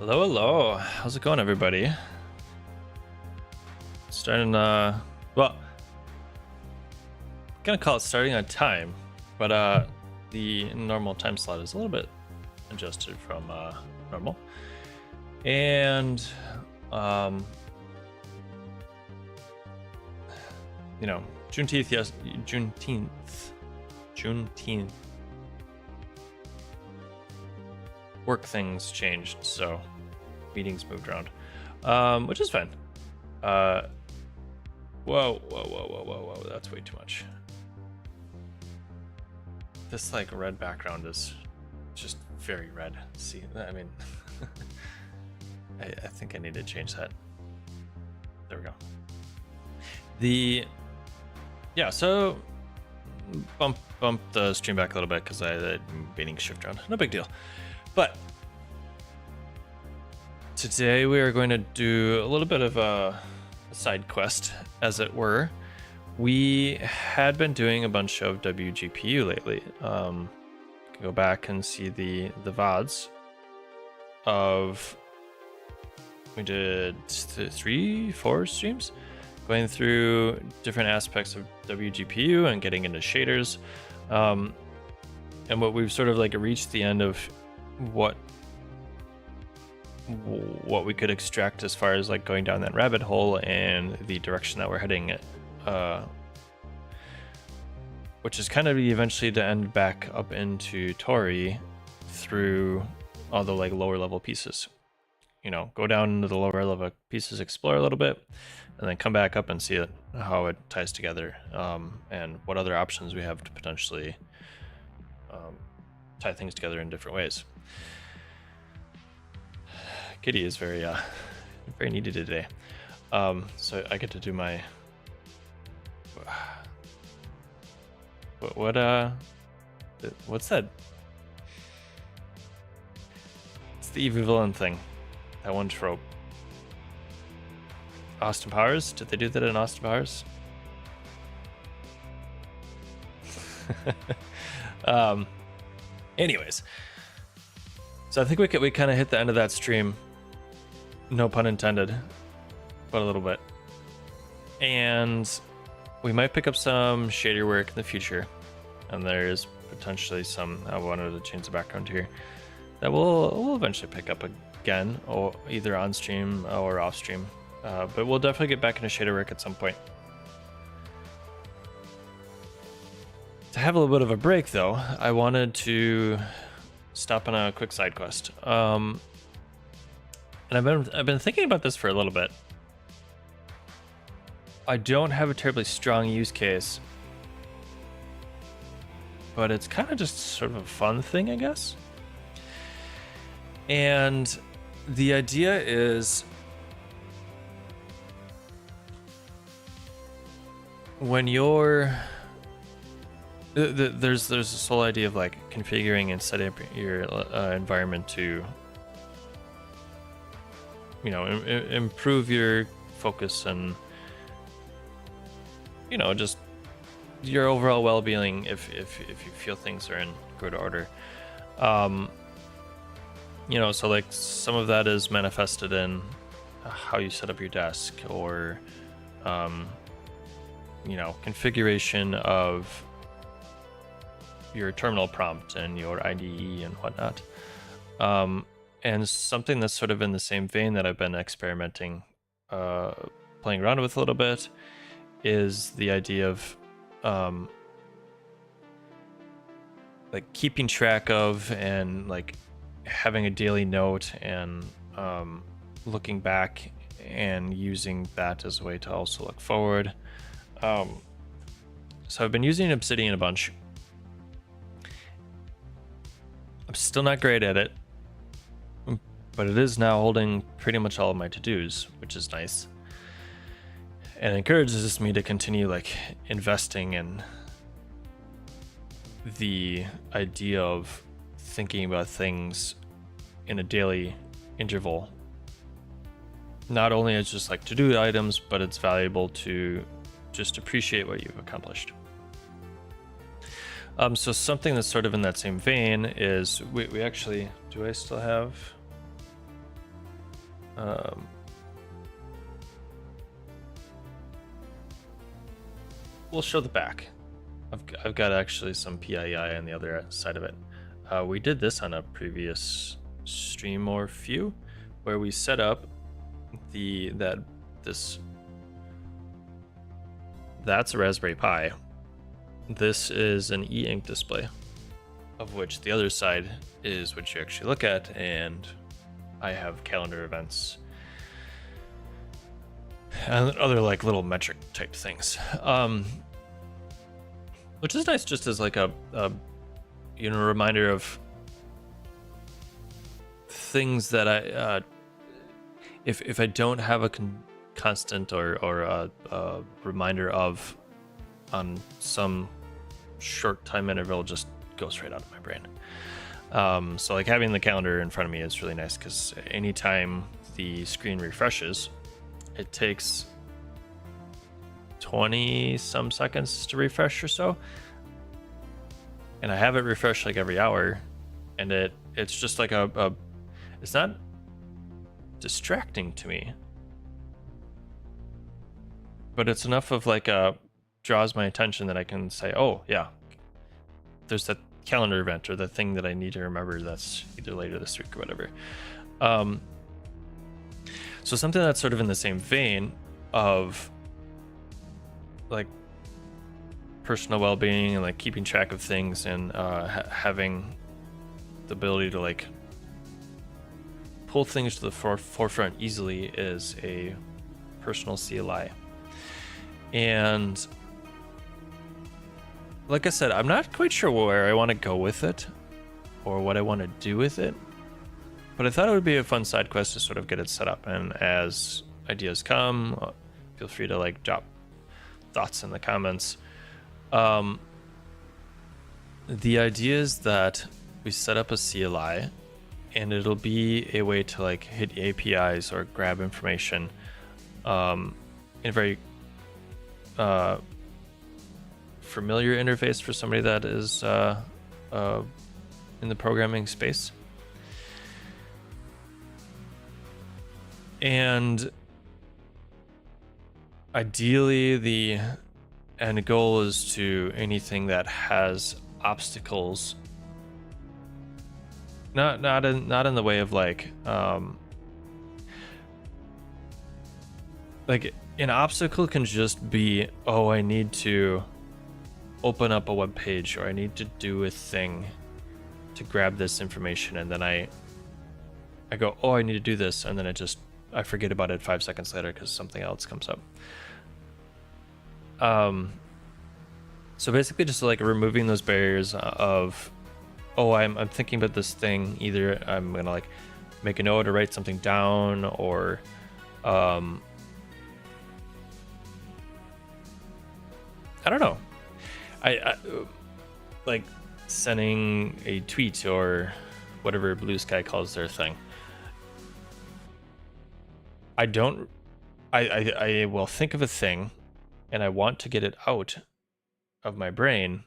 Hello, hello. How's it going, everybody? Starting, well, gonna call it starting on time, but the normal time slot is a little bit adjusted from normal. And, you know, Juneteenth, yes, Juneteenth. Work things changed, so meetings moved around, which is fine. Whoa, that's way too much. This like red background is just very red. See, I mean, I think I need to change that. There we go. Yeah, so bump the stream back a little bit because I'm baiting shift around. No big deal. But today we are going to do a little bit of a side quest, as it were. We had been doing a bunch of WGPU lately. You can go back and see the VODs of, we did 3-4 streams going through different aspects of WGPU and getting into shaders. And what we've sort of like reached the end of what we could extract as far as like going down that rabbit hole and the direction that we're heading, which is kind of eventually to end back up into Tori through all the like lower level pieces. You know, go down into the lower level pieces, explore a little bit, and then come back up and see how it ties together, and what other options we have to potentially tie things together in different ways. Kitty is very needy today, so I get to do my what's that? It's the evil villain thing, that one trope. Austin Powers? Did they do that in Austin Powers? Anyways, so I think we kind of hit the end of that stream. No pun intended, but a little bit. And we might pick up some shader work in the future. And there's potentially some, I wanted to change the background here, that we'll eventually pick up again, or either on stream or off stream. But we'll definitely get back into shader work at some point. To have a little bit of a break though, I wanted to stop on a quick side quest. And I've been thinking about this for a little bit. I don't have a terribly strong use case, but it's kind of just sort of a fun thing, I guess. And the idea is, when you're there's this whole idea of like configuring and setting up your environment to, you know, improve your focus and, you know, just your overall well-being if you feel things are in good order. You know, so like some of that is manifested in how you set up your desk, or you know, configuration of your terminal prompt and your IDE and whatnot. And something that's sort of in the same vein that I've been experimenting, playing around with a little bit, is the idea of like keeping track of and like having a daily note and looking back and using that as a way to also look forward. So I've been using Obsidian a bunch. I'm still not great at it, but it is now holding pretty much all of my to-dos, which is nice. And it encourages me to continue like investing in the idea of thinking about things in a daily interval. Not only as just like to-do items, but it's valuable to just appreciate what you've accomplished. So something that's sort of in that same vein is we actually, do I still have? We'll show the back. I've got actually some PII on the other side of it. We did this on a previous stream or few, where we set up that's a Raspberry Pi. This is an e-ink display, of which the other side is what you actually look at, and I have calendar events and other like little metric type things, which is nice just as like a reminder of things that I if I don't have a constant or a reminder of on some short time interval, just goes straight out of my brain. So like having the calendar in front of me is really nice, because anytime the screen refreshes, it takes 20 some seconds to refresh or so, and I have it refresh like every hour, and it's just like it's not distracting to me, but it's enough of like draws my attention that I can say, oh yeah, there's that calendar event or the thing that I need to remember that's either later this week or whatever. So something that's sort of in the same vein of like personal well-being and like keeping track of things and having the ability to like pull things to the forefront easily is a personal CLI. And like I said, I'm not quite sure where I want to go with it or what I want to do with it, but I thought it would be a fun side quest to sort of get it set up. And as ideas come, feel free to like drop thoughts in the comments. The idea is that we set up a CLI, and it'll be a way to like hit APIs or grab information in a very familiar interface for somebody that is in the programming space. And ideally the end goal is to anything that has obstacles, not in the way of like an obstacle can just be, oh, I need to open up a web page, or I need to do a thing to grab this information, and then I go, oh, I need to do this, and then I forget about it 5 seconds later because something else comes up. So basically just like removing those barriers of, oh, I'm thinking about this thing, either I'm gonna like make a note or write something down, or I don't know, I like sending a tweet or whatever Blue Sky calls their thing. I will think of a thing and I want to get it out of my brain,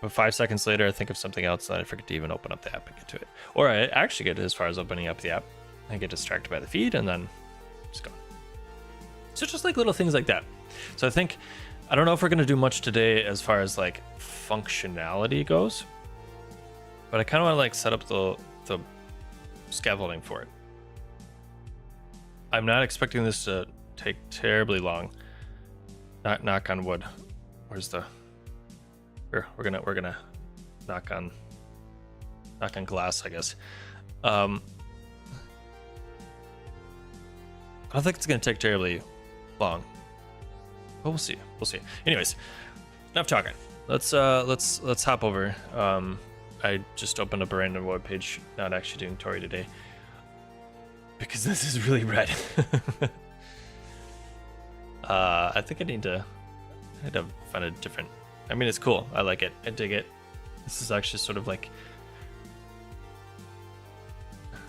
but 5 seconds later I think of something else and I forget to even open up the app and get to it. Or I actually get as far as opening up the app and get distracted by the feed and then it's gone. So just like little things like that. So I don't know if we're going to do much today as far as like functionality goes, but I kind of want to like set up the scaffolding for it. I'm not expecting this to take terribly long. Knock on wood. Where's the? Here, we're gonna knock on glass, I guess. I don't think it's gonna take terribly long, but we'll see. Anyways, enough talking. Let's hop over. I just opened up a random web page, not actually doing Tori today, because this is really red. I think I need to find a different. I mean, it's cool. I like it. I dig it. This is actually sort of like, I'm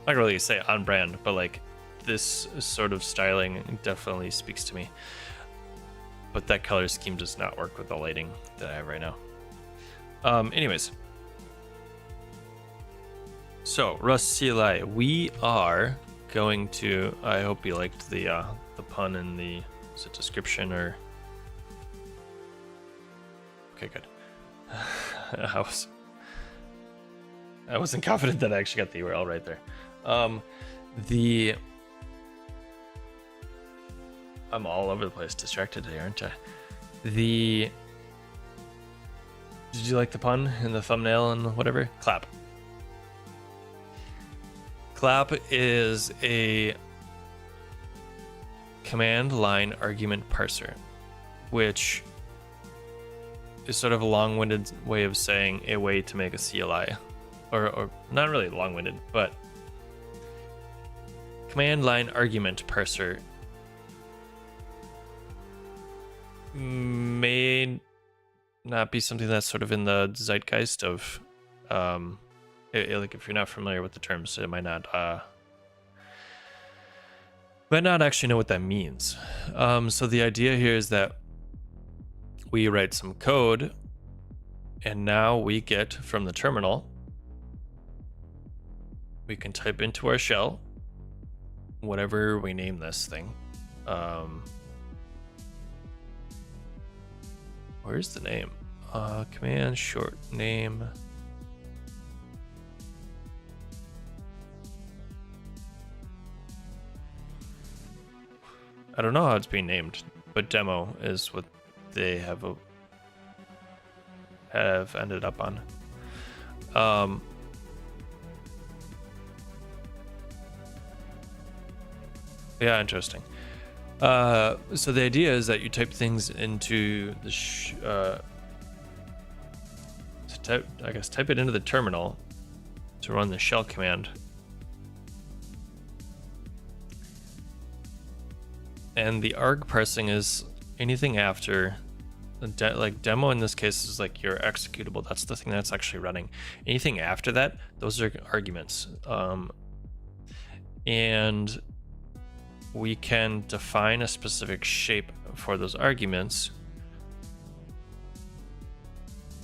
not really say on brand, but like this sort of styling definitely speaks to me. But that color scheme does not work with the lighting that I have right now. Anyways. So Rust CLI, we are going to. I hope you liked the pun in the description or. Okay, good. I wasn't confident that I actually got the URL right there. I'm all over the place, distracted today, aren't I? Did you like the pun in the thumbnail and whatever? Clap. Clap is a command line argument parser, which is sort of a long-winded way of saying a way to make a CLI. Or not really long-winded, but command line argument parser may not be something that's sort of in the zeitgeist of like if you're not familiar with the terms, it might not actually know what that means. So the idea here is that we write some code and now we get from the terminal, we can type into our shell whatever we name this thing. Where's the name? Command short name. I don't know how it's being named, but demo is what they have ended up on. Yeah, interesting. So the idea is that you type things into the type it into the terminal to run the shell command. And the arg parsing is anything after like demo in this case is like your executable. That's the thing that's actually running. Anything after that, those are arguments. And we can define a specific shape for those arguments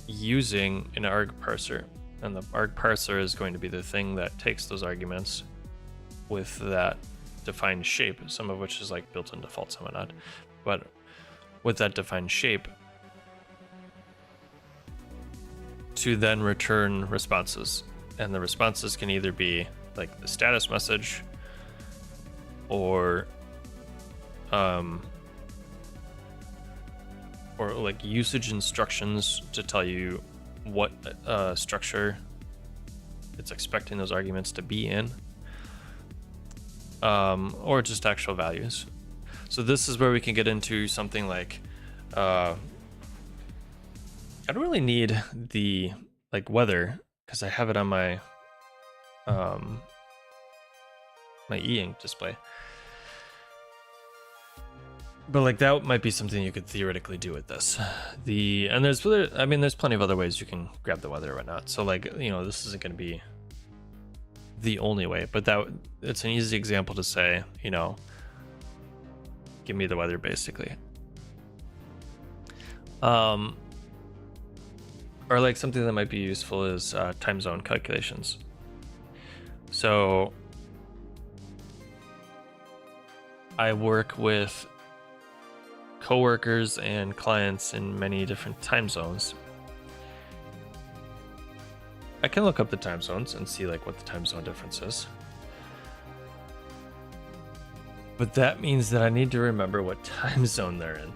using an arg parser. And the arg parser is going to be the thing that takes those arguments with that defined shape, some of which is like built-in default, some are not. But with that defined shape, to then return responses. And the responses can either be like the status message or like usage instructions to tell you what structure it's expecting those arguments to be in, or just actual values. So this is where we can get into something like I don't really need the like weather because I have it on my my e-ink display. But like that might be something you could theoretically do with this. And there's plenty of other ways you can grab the weather or whatnot. So like, you know, this isn't going to be the only way, but it's an easy example to say, you know, give me the weather basically. Or like something that might be useful is time zone calculations. So I work with coworkers and clients in many different time zones. I can look up the time zones and see like what the time zone difference is. But that means that I need to remember what time zone they're in.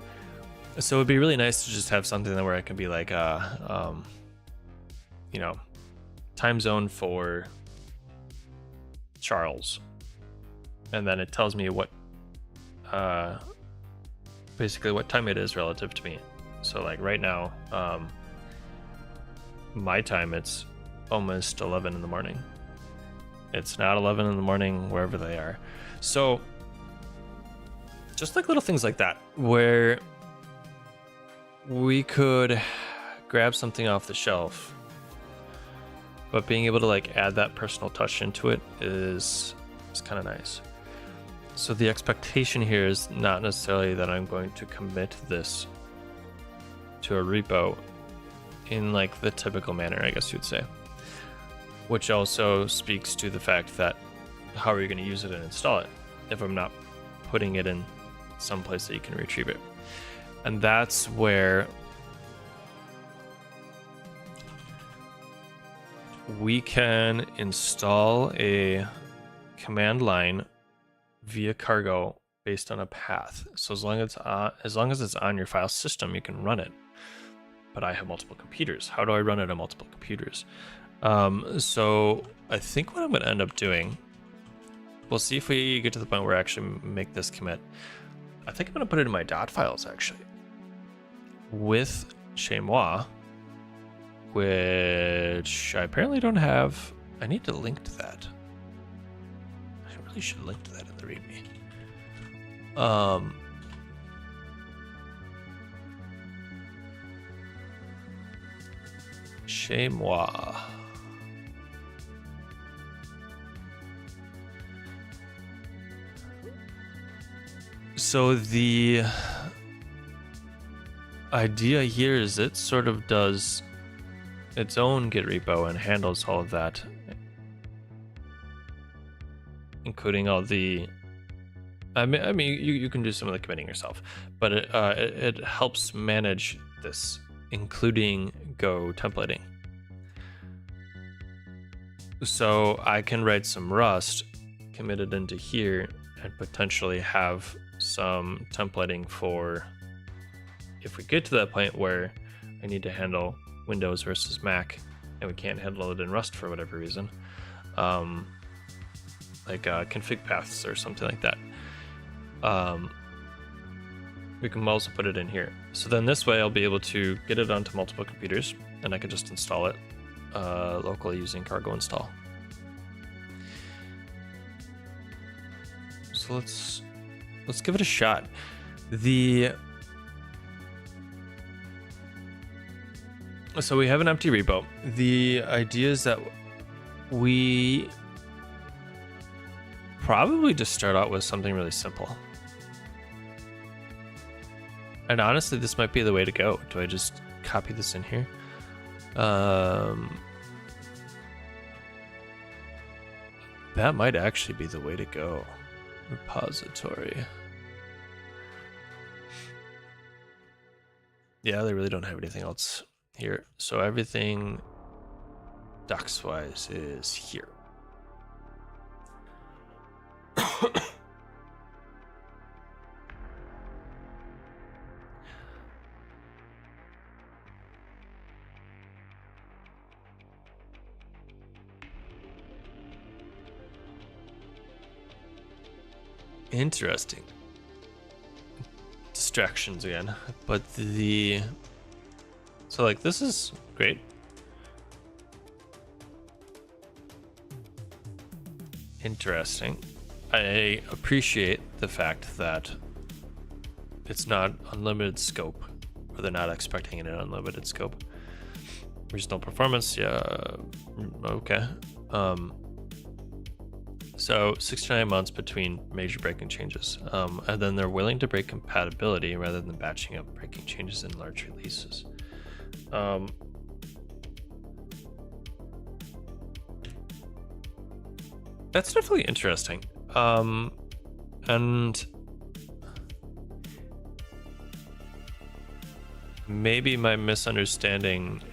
So it'd be really nice to just have something where I can be like, you know, time zone for Charles. And then it tells me what, basically what time it is relative to me. So like right now, my time, it's almost 11 in the morning. It's not 11 in the morning wherever they are. So just like little things like that, where we could grab something off the shelf, but being able to like add that personal touch into it is kind of nice. So the expectation here is not necessarily that I'm going to commit this to a repo in like the typical manner, I guess you'd say. which also speaks to the fact that how are you going to use it and install it if I'm not putting it in some place that you can retrieve it. And that's where we can install a command line via cargo based on a path. So as long as it's on your file system, you can run it. But I have multiple computers. How do I run it on multiple computers? So I think what I'm going to end up doing, we'll see if we get to the point where I actually make this commit. I think I'm going to put it in my dot files actually with chez moi, which I apparently don't have. I need to link to that. I really should link to that in the README. Chez moi. So the idea here is it sort of does its own Git repo and handles all of that, including all the. I mean, you can do some of the committing yourself, but it helps manage this, including Go templating. So I can write some Rust, commit it into here, and potentially have some templating for if we get to that point where I need to handle Windows versus Mac and we can't handle it in Rust for whatever reason, like config paths or something like that. We can also put it in here. So then this way I'll be able to get it onto multiple computers and I can just install it locally using cargo install. So let's give it a shot. So we have an empty repo. The idea is that we probably just start out with something really simple. And honestly, this might be the way to go. Do I just copy this in here? That might actually be the way to go. Repository. Yeah, they really don't have anything else here. So everything docs-wise is here. Interesting. Distractions again, but so like this is great. Interesting. I appreciate the fact that it's not unlimited scope, or they're not expecting an unlimited scope. Regional performance, yeah, okay. So 69 months between major breaking changes, and then they're willing to break compatibility rather than batching up breaking changes in large releases. That's definitely interesting. And maybe my misunderstanding,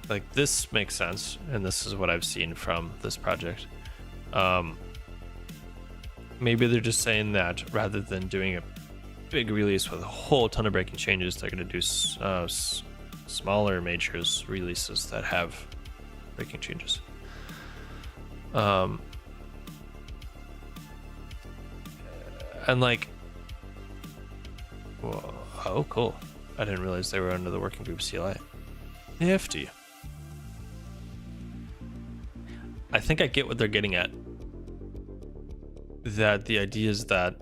like this makes sense, and this is what I've seen from this project. Maybe they're just saying that rather than doing a big release with a whole ton of breaking changes, they're going to do smaller majors releases that have breaking changes. And like, whoa, oh cool. I didn't realize they were under the working group CLI. Nifty. I think I get what they're getting at. That the idea is that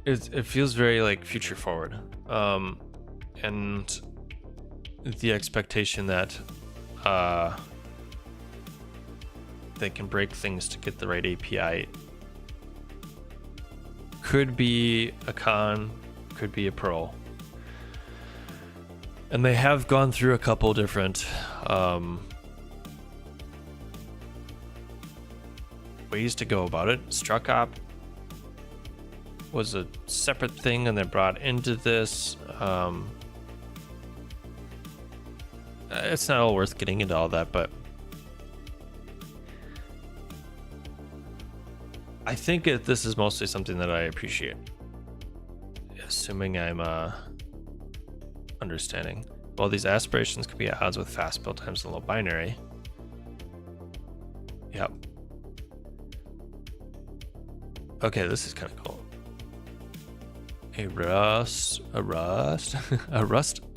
it feels very like future forward, and the expectation that they can break things to get the right API could be a con, could be a pro. And they have gone through a couple different ways to go about it. Struct op was a separate thing and they're brought into this. It's not all worth getting into all that, but I think this is mostly something that I appreciate, assuming I'm understanding. While these aspirations can be at odds with fast build times and low binary. Yep. Okay, this is kind of cool. A Rust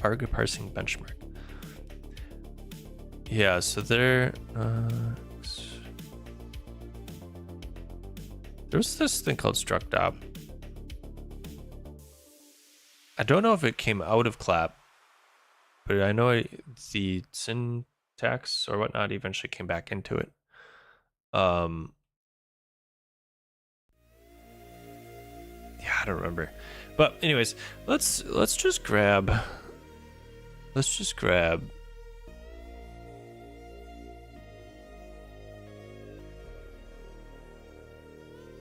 arg parsing benchmark. Yeah, so there was this thing called struct op. I don't know if it came out of clap, but I know the syntax or whatnot eventually came back into it. Yeah, I don't remember. But anyways, let's just grab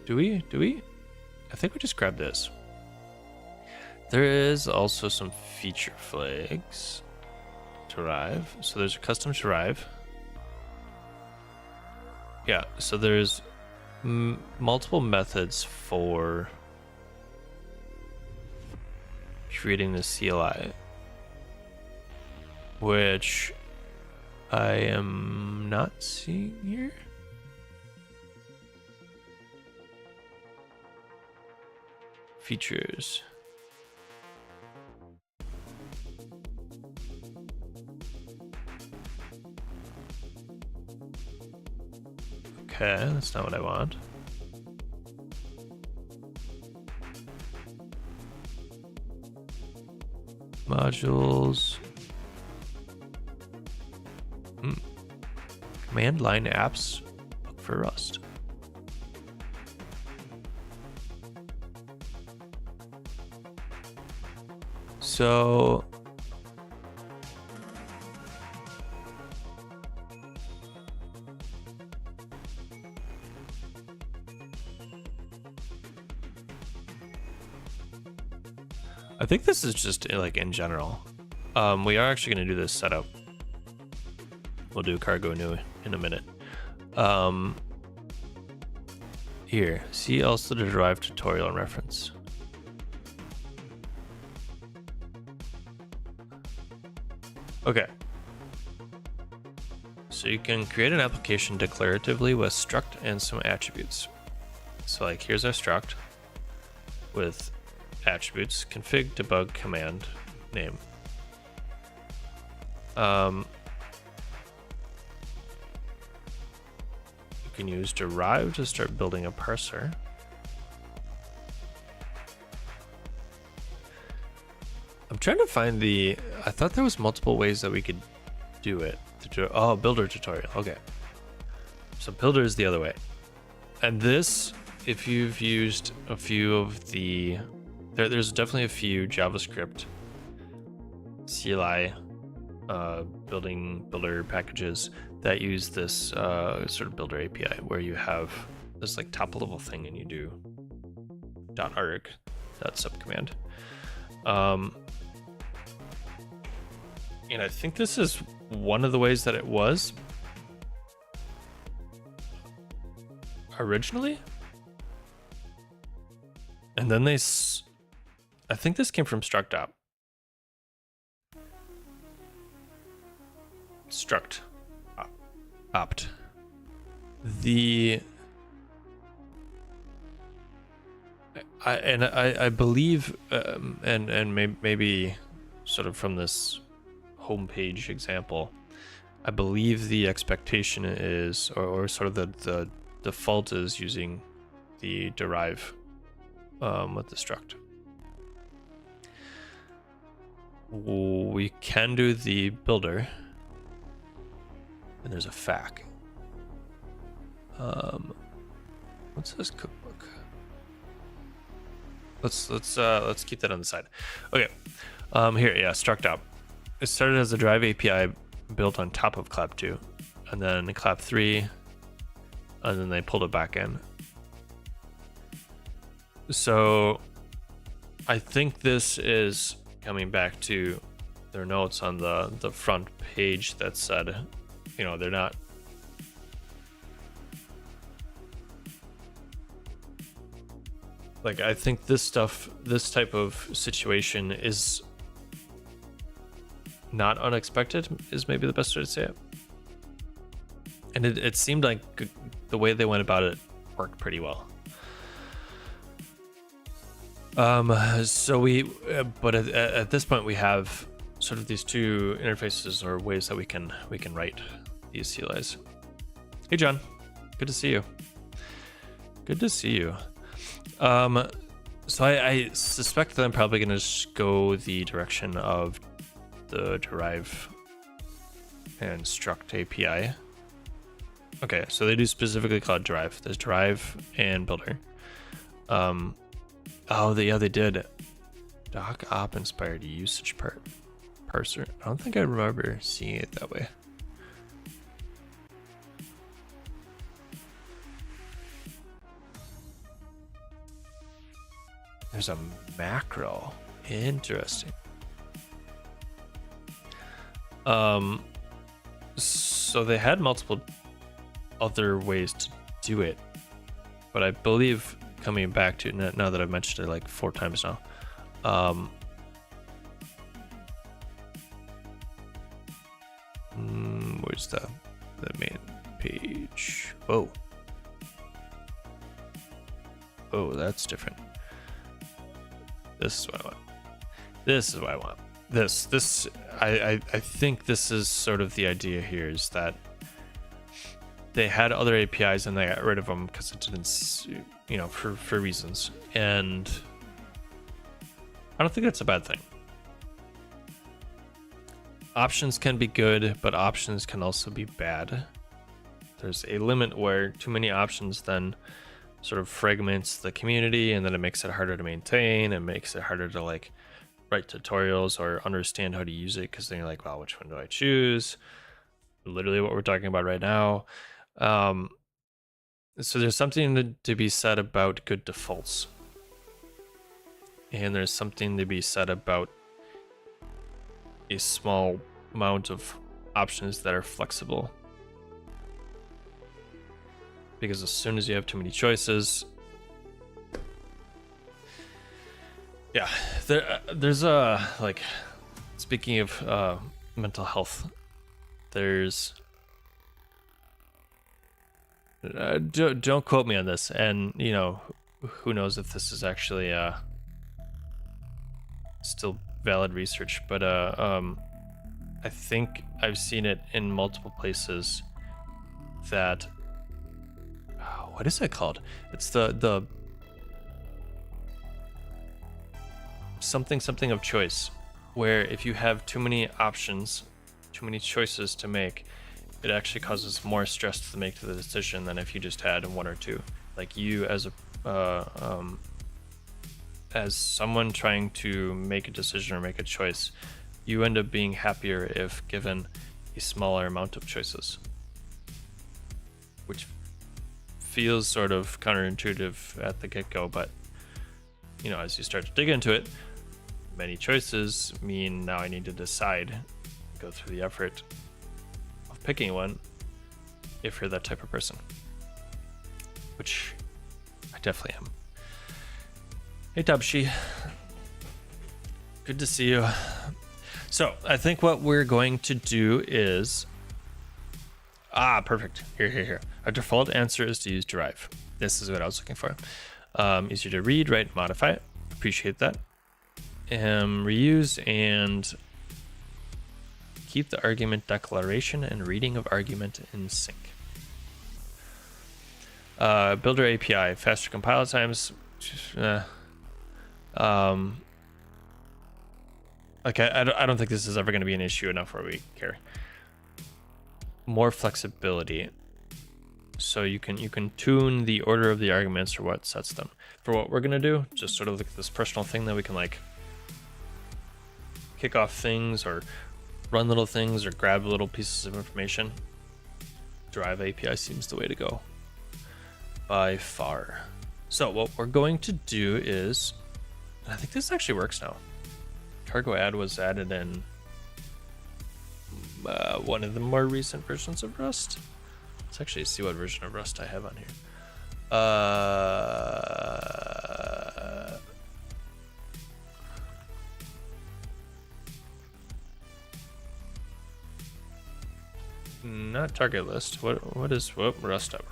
Do we? I think we just grabbed this. There is also some feature flags. Derive. So there's a custom derive. Yeah, so there's multiple methods for creating the CLI, which I am not seeing here. Features. Okay, that's not what I want. Modules. Command line apps. Look for Rust. So I think this is just like in general. We are actually going to do this setup. We'll do cargo new in a minute. Here, see also the derived tutorial and reference. Okay. So you can create an application declaratively with struct and some attributes. So like here's our struct with attributes, config, debug, command, name. You can use derive to start building a parser. I'm trying to find I thought there was multiple ways that we could do it. Oh, builder tutorial. Okay. So builder is the other way. And this, if you've used a few of there's definitely a few JavaScript CLI builder packages that use this sort of builder API where you have this like top level thing and you do .arg, that subcommand. And I think this is one of the ways that it was originally. And then I think this came from struct op. Struct opt. I believe and maybe sort of from this homepage example, I believe the expectation is or sort of the default is using the derive with the struct. We can do the builder, and there's a FAQ. What's this cookbook? Let's keep that on the side. Okay, here, yeah, struct op. it started as a Drive API built on top of clap 2, and then clap 3, and then they pulled it back in. So I think this is coming back to their notes on the front page that said, you know, they're not like, I think this type of situation is not unexpected, is maybe the best way to say it. And it seemed like the way they went about it worked pretty well. So but at this point we have sort of these two interfaces or ways that we can write these CLIs. Hey John, good to see you. Good to see you. So I suspect that I'm probably going to go the direction of the derive and struct API. Okay, so they do specifically call it derive. There's derive and builder. Oh, yeah, they did. Doc op inspired usage parser. I don't think I remember seeing it that way. There's a macro. Interesting. So they had multiple other ways to do it, but I believe, coming back to it now that I've mentioned it like 4 times now, where's the main page? Oh, that's different. This is what I want. This is what I want. I think this is sort of the idea here, is that they had other APIs and they got rid of them because it didn't, you know, for reasons. And I don't think that's a bad thing. Options can be good, but options can also be bad. There's a limit where too many options then sort of fragments the community, and then it makes it harder to maintain and makes it harder to like write tutorials or understand how to use it, because then you're like, well, which one do I choose? Literally what we're talking about right now. So there's something to be said about good defaults, and there's something to be said about a small amount of options that are flexible, because as soon as you have too many choices, yeah, there's a, like, speaking of mental health, there's don't quote me on this, and you know, who knows if this is actually still valid research, but I think I've seen it in multiple places that, what is it called? It's the something of choice, where if you have too many options, too many choices to make, it actually causes more stress to make the decision than if you just had 1 or 2. Like, you as someone trying to make a decision or make a choice, you end up being happier if given a smaller amount of choices, which feels sort of counterintuitive at the get-go, but you know, as you start to dig into it, many choices mean now I need to decide, go through the effort of picking one if you're that type of person, which I definitely am. Hey Tabshi, good to see you. So I think what we're going to do is, perfect. Here. Our default answer is to use derive. This is what I was looking for. Easier to read, write, modify. Appreciate that. Reuse and keep the argument declaration and reading of argument in sync. Builder API, faster compile times. Okay, I don't think this is ever going to be an issue enough where we care. More flexibility, so you can tune the order of the arguments or what sets them. For what we're going to do, just sort of like this personal thing that we can like kick off things or run little things or grab little pieces of information, Drive API seems the way to go by far. So what we're going to do is, I think this actually works now. Cargo add was added in one of the more recent versions of Rust. Let's actually see what version of Rust I have on here. Not target list. What is Rust up?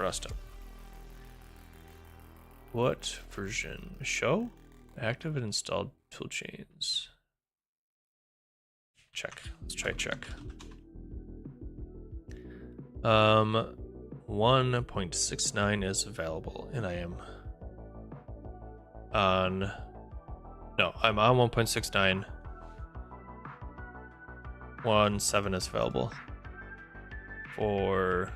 What version? Show? Active and installed toolchains. Check. Let's try check. 1.69 is available, and I am on. No, I'm on 1.69. 1.7 is available for.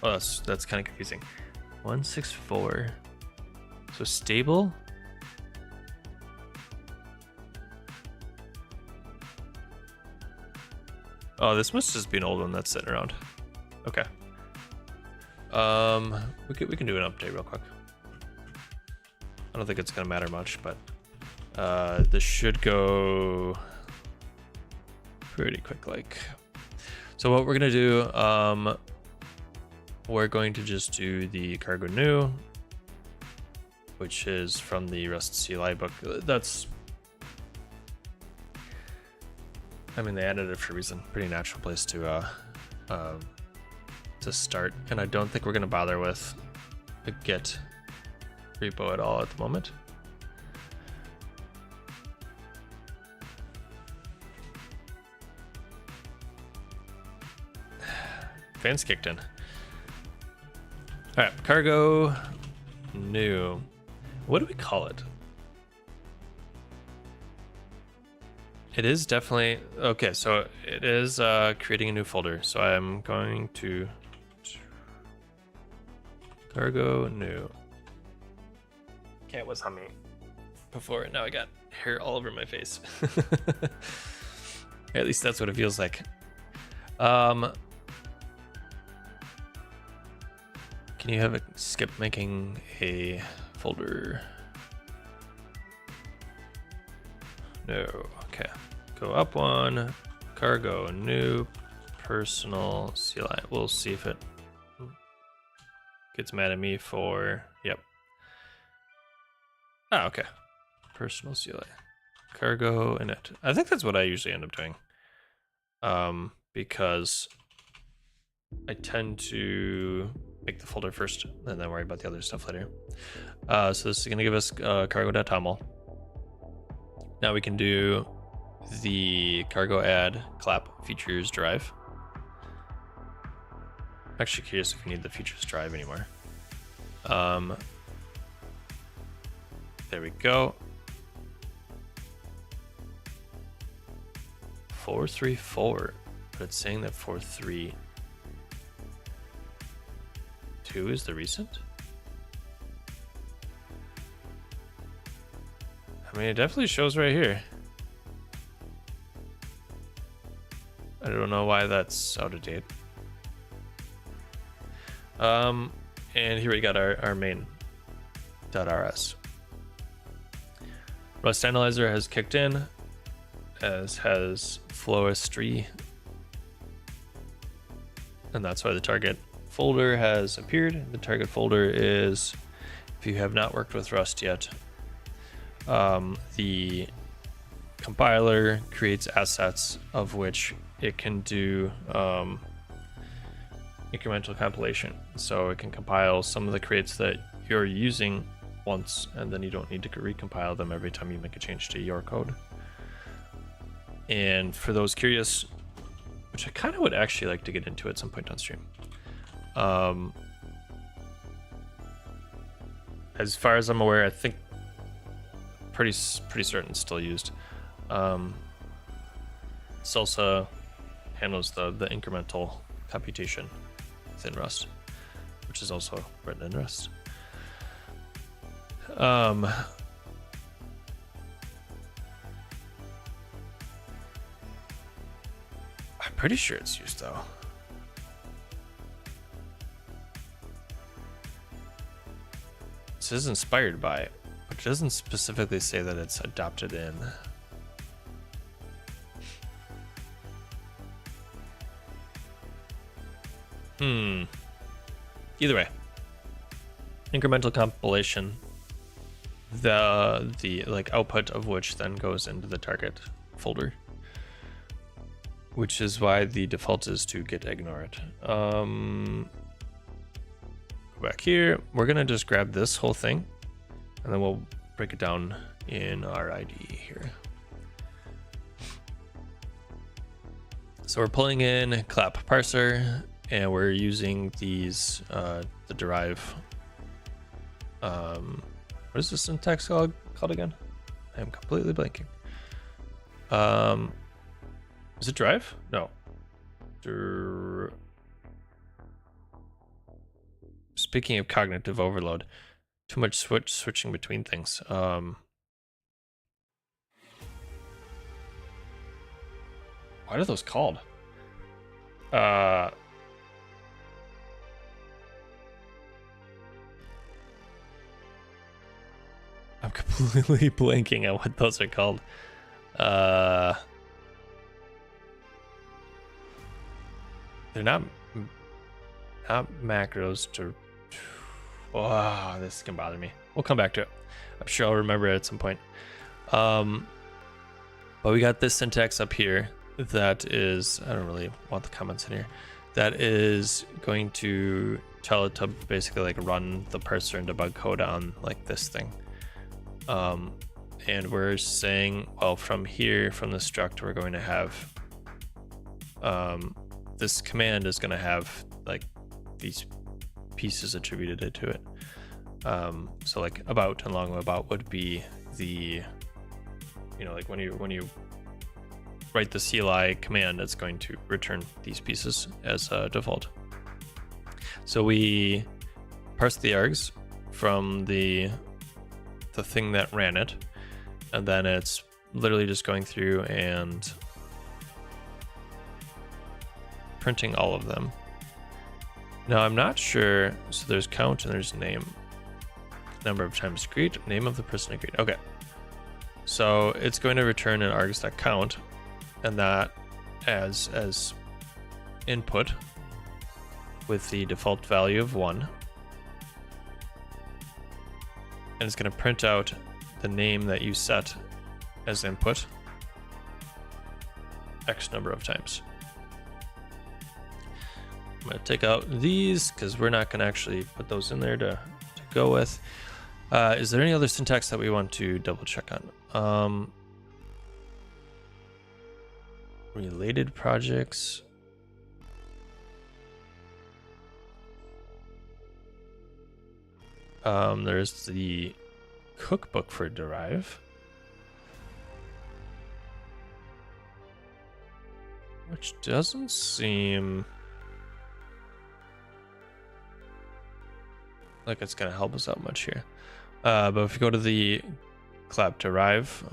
Oh, that's kind of confusing. 1.64. So stable. Oh, this must just be an old one that's sitting around. Okay. We can do an update real quick. I don't think it's gonna matter much, but this should go pretty quick. Like, so what we're gonna do, we're going to just do the cargo new, which is from the Rust CLI book. That's. I mean, they added it for a reason. Pretty natural place to start, and I don't think we're gonna bother with the Git repo at all at the moment. Fans kicked in. All right, cargo new. What do we call it? It is definitely okay. So it is creating a new folder. So I'm going to cargo new. Cat was humming before. Now I got hair all over my face. At least that's what it feels like. Can you have it skip making a folder? No. Okay. Go up one. Cargo new personal CLI. We'll see if it gets mad at me for. Yep. Ah, okay. Personal CLI. Cargo init. I think that's what I usually end up doing. Because I tend to make the folder first and then worry about the other stuff later. So this is going to give us cargo.toml. Now we can do the cargo add clap features drive. I'm actually curious if we need the features drive anymore. There we go. 4.3.4, but it's saying that 4.3.2 is the recent. I mean, it definitely shows right here. I don't know why that's out of date. And here we got our main.rs. Rust Analyzer has kicked in, as has Flowistry. And that's why the target folder has appeared. The target folder is, if you have not worked with Rust yet, the compiler creates assets of which it can do incremental compilation. So it can compile some of the crates that you're using once, and then you don't need to recompile them every time you make a change to your code. And for those curious, which I kind of would actually like to get into at some point on stream, as far as I'm aware, I think pretty certain it's still used. Salsa handles the incremental computation within Rust, which is also written in Rust. pretty sure it's used though. It says inspired by, but it doesn't specifically say that it's adopted in. Either way, incremental compilation, the like output of which then goes into the target folder, which is why the default is to git ignore it. Go back here. We're gonna just grab this whole thing, and then we'll break it down in our IDE here. So we're pulling in clap parser, and we're using these the derive. What is the syntax called again? I'm completely blanking. Is it drive? No. Speaking of cognitive overload, too much switching between things. What are those called? I'm completely blanking on what those are called. They're not macros to. Oh, this can bother me. We'll come back to it. I'm sure I'll remember it at some point. But we got this syntax up here that is, I don't really want the comments in here, that is going to tell it to basically like run the parser and debug code on like this thing. And we're saying, well, from here, from the struct, we're going to have this command is going to have like these pieces attributed to it. So like about and long about would be the, you know, like when you write the CLI command, it's going to return these pieces as a default. So we parse the args from the thing that ran it, and then it's literally just going through and printing all of them. Now I'm not sure, so there's count and there's name, number of times agreed, name of the person agreed. Okay, so it's going to return an args.count, and that as input with the default value of 1. And it's going to print out the name that you set as input X number of times. I'm going to take out these because we're not going to actually put those in there to go with. Is there any other syntax that we want to double check on? Related projects. There's the cookbook for derive, which doesn't seem like it's going to help us out much here. But if you go to the clap derive,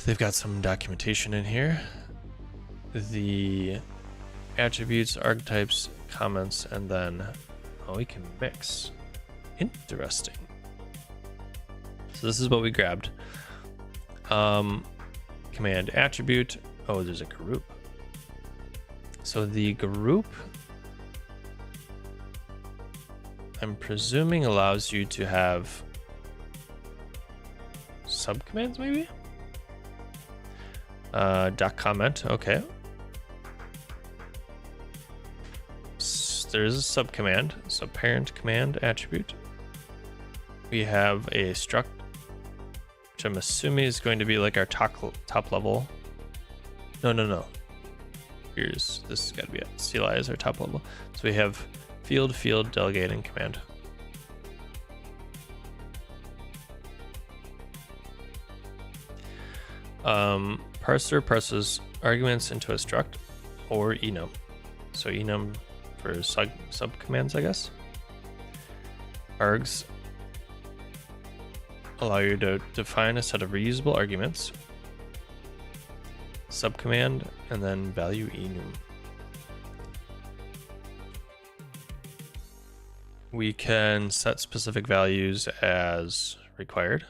they've got some documentation in here. The attributes, archetypes, comments, and then we can mix. Interesting. So this is what we grabbed. Command attribute. Oh, there's a group. So the group, I'm presuming, allows you to have subcommands, maybe? Dot comment, okay. There is a subcommand, so parent command attribute. We have a struct, which I'm assuming is going to be like our top level. No. This has got to be it. CLI is our top level. So we have field, delegate, and command. Parser parses arguments into a struct or enum. So enum for subcommands, I guess. Args allow you to define a set of reusable arguments. subcommand, and then value enum. We can set specific values as required.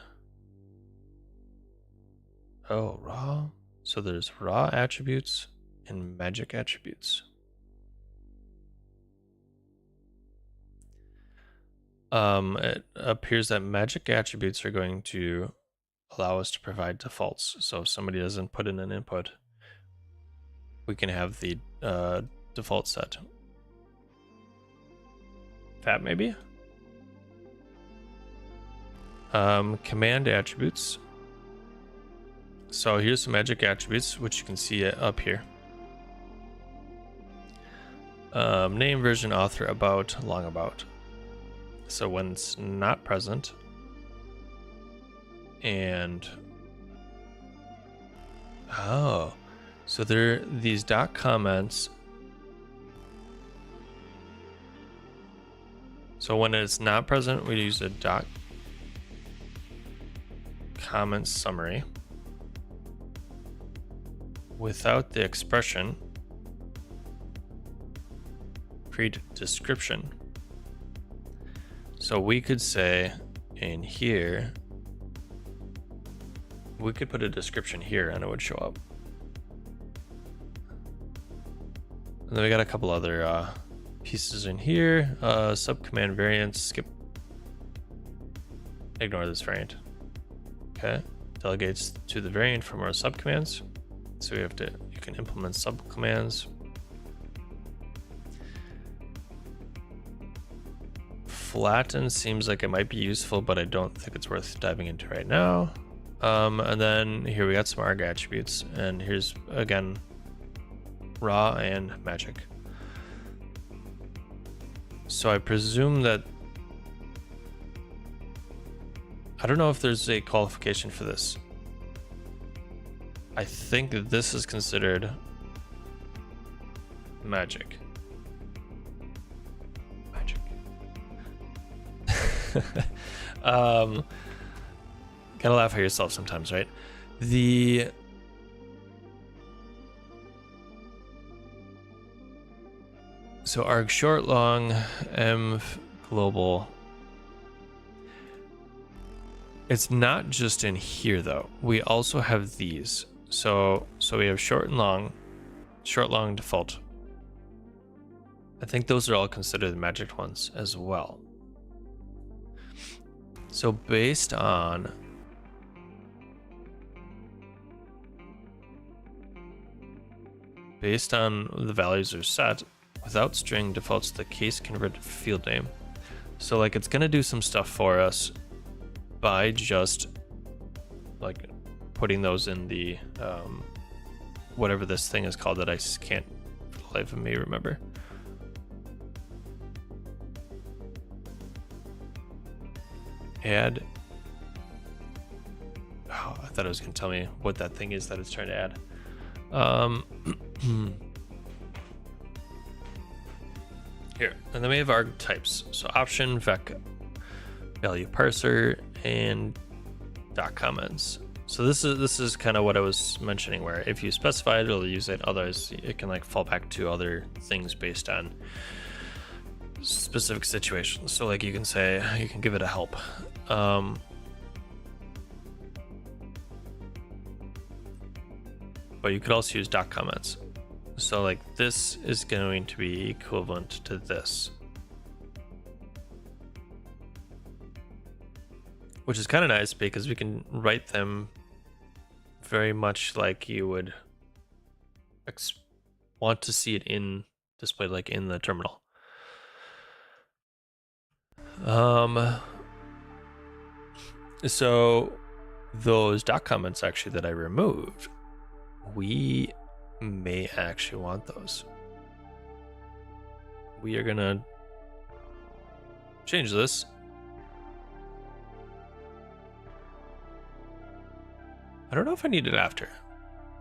Oh, raw. So there's raw attributes and magic attributes. It appears that magic attributes are going to allow us to provide defaults. So if somebody doesn't put in an input, we can have the default set. That maybe? Command attributes. So here's some magic attributes, which you can see up here. Name, version, author, about, long about. So when it's not present, and oh, so there these dot comments. So when it's not present, we use a dot comment summary. Without the expression, create description. So we could say in here, we could put a description here and it would show up. And then we got a couple other pieces in here. Subcommand variants, skip. Ignore this variant. Okay, delegates to the variant from our subcommands. So you can implement subcommands. Flatten seems like it might be useful, but I don't think it's worth diving into right now. And then here we got some arg attributes, and here's again raw and magic. So I presume that I don't know if there's a qualification for this. I think that this is considered magic. Gotta laugh at yourself sometimes, right? So arg short, long, m global. It's not just in here though. We also have these. So we have short and long, short, long default. I think those are all considered the magic ones as well. So based on the values are set, without string defaults to the case converted field name. So like it's gonna do some stuff for us by just like putting those in the whatever this thing is called that I can't for the life of me remember. Add. Oh, I thought it was going to tell me what that thing is that it's trying to add. Here, and then we have our types. So option, vec, value parser, and dot comments. So this is kind of what I was mentioning, where if you specify it, it'll use it. Otherwise, it can like fall back to other things based on specific situations. So like you can say, you can give it a help. But you could also use dot comments. So like this is going to be equivalent to this, which is kind of nice because we can write them very much like you would want to see it in displayed like in the terminal. So those dot comments actually that I removed, we may actually want those. We are gonna change this. I don't know if I need it after.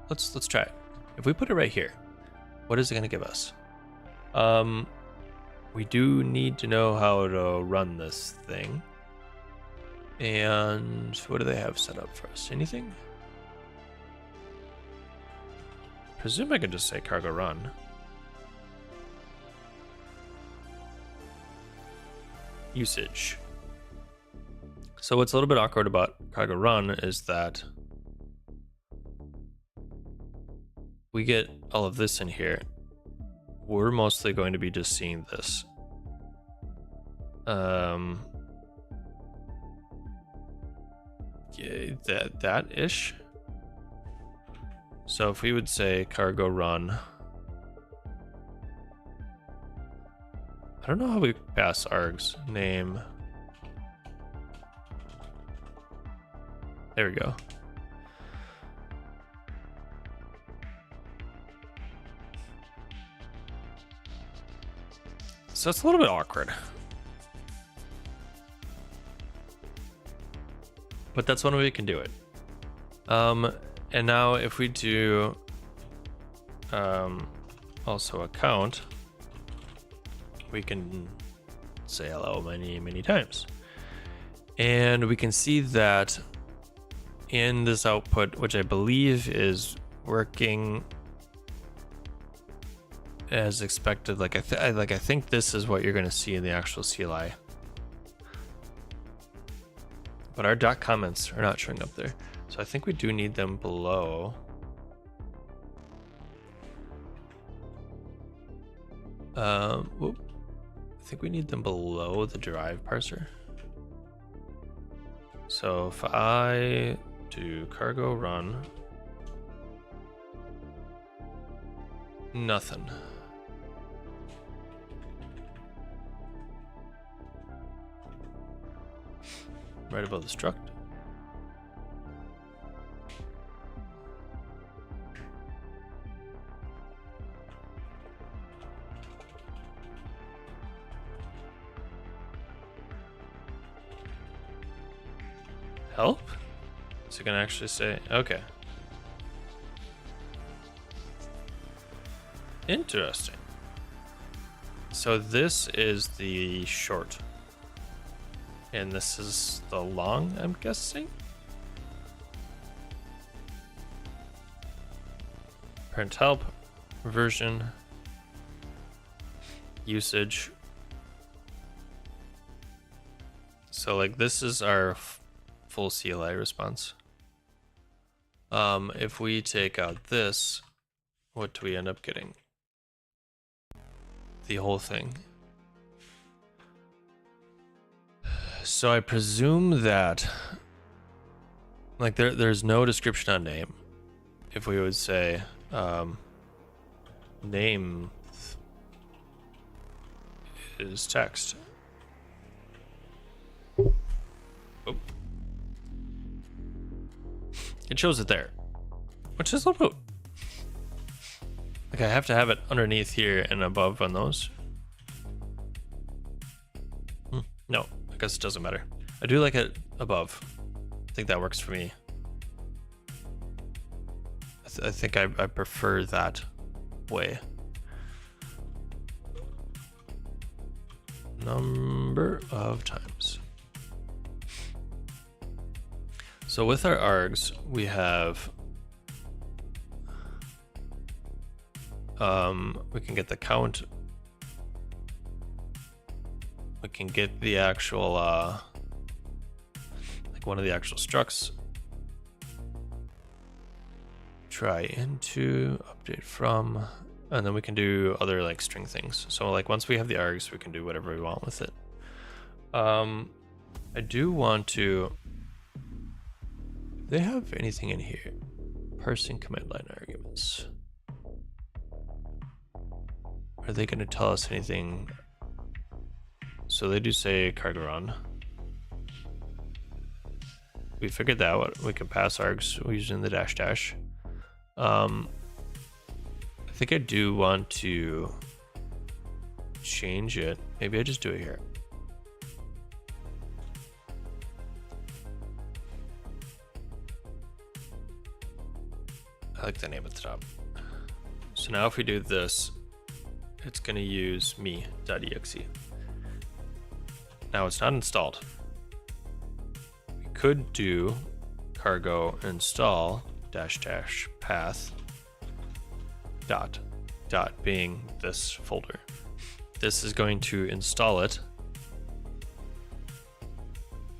Let's try it. If we put it right here, what is it gonna give us? We do need to know how to run this thing. And what do they have set up for us? Anything? presume I can just say cargo run. Usage. So what's a little bit awkward about cargo run is that we get all of this in here. We're mostly going to be just seeing this. Yeah, that ish. So if we would say cargo run, I don't know how we pass args. Name. There we go. So it's a little bit awkward. But that's one way we can do it. And now if we do also a count, we can say hello many times. And we can see that in this output, which I believe is working as expected. Like I think this is what you're going to see in the actual CLI. But our dot comments are not showing up there. So I think we do need them below. Whoop. I think we need them below the derive parser. So if I do cargo run, nothing. Right above the struct. Help? Is it gonna actually say, okay. Interesting. So this is the short. And this is the long, I'm guessing? Print help, version, usage. So like this is our full CLI response. If we take out this, what do we end up getting? The whole thing. So I presume that like there's no description on name. If we would say name is text. Oh. It shows it there, which is a little bit, like I have to have it underneath here and above on those. No, I guess it doesn't matter. I do like it above. I think that works for me. I think I prefer that way. Number of times. So with our args, we have, we can get the count. We can get the actual, like one of the actual structs. Try into, update from, and then we can do other like string things. So like once we have the args, we can do whatever we want with it. I do want to, do they have anything in here? Parsing command line arguments. Are they going to tell us anything? So they do say cargo run. We figured that out. We can pass args using the dash dash. I think I do want to change it. Maybe I just do it here. I like the name at the top. So now if we do this, it's going to use me.exe. Now it's not installed. We could do cargo install dash dash path dot being this folder. This is going to install it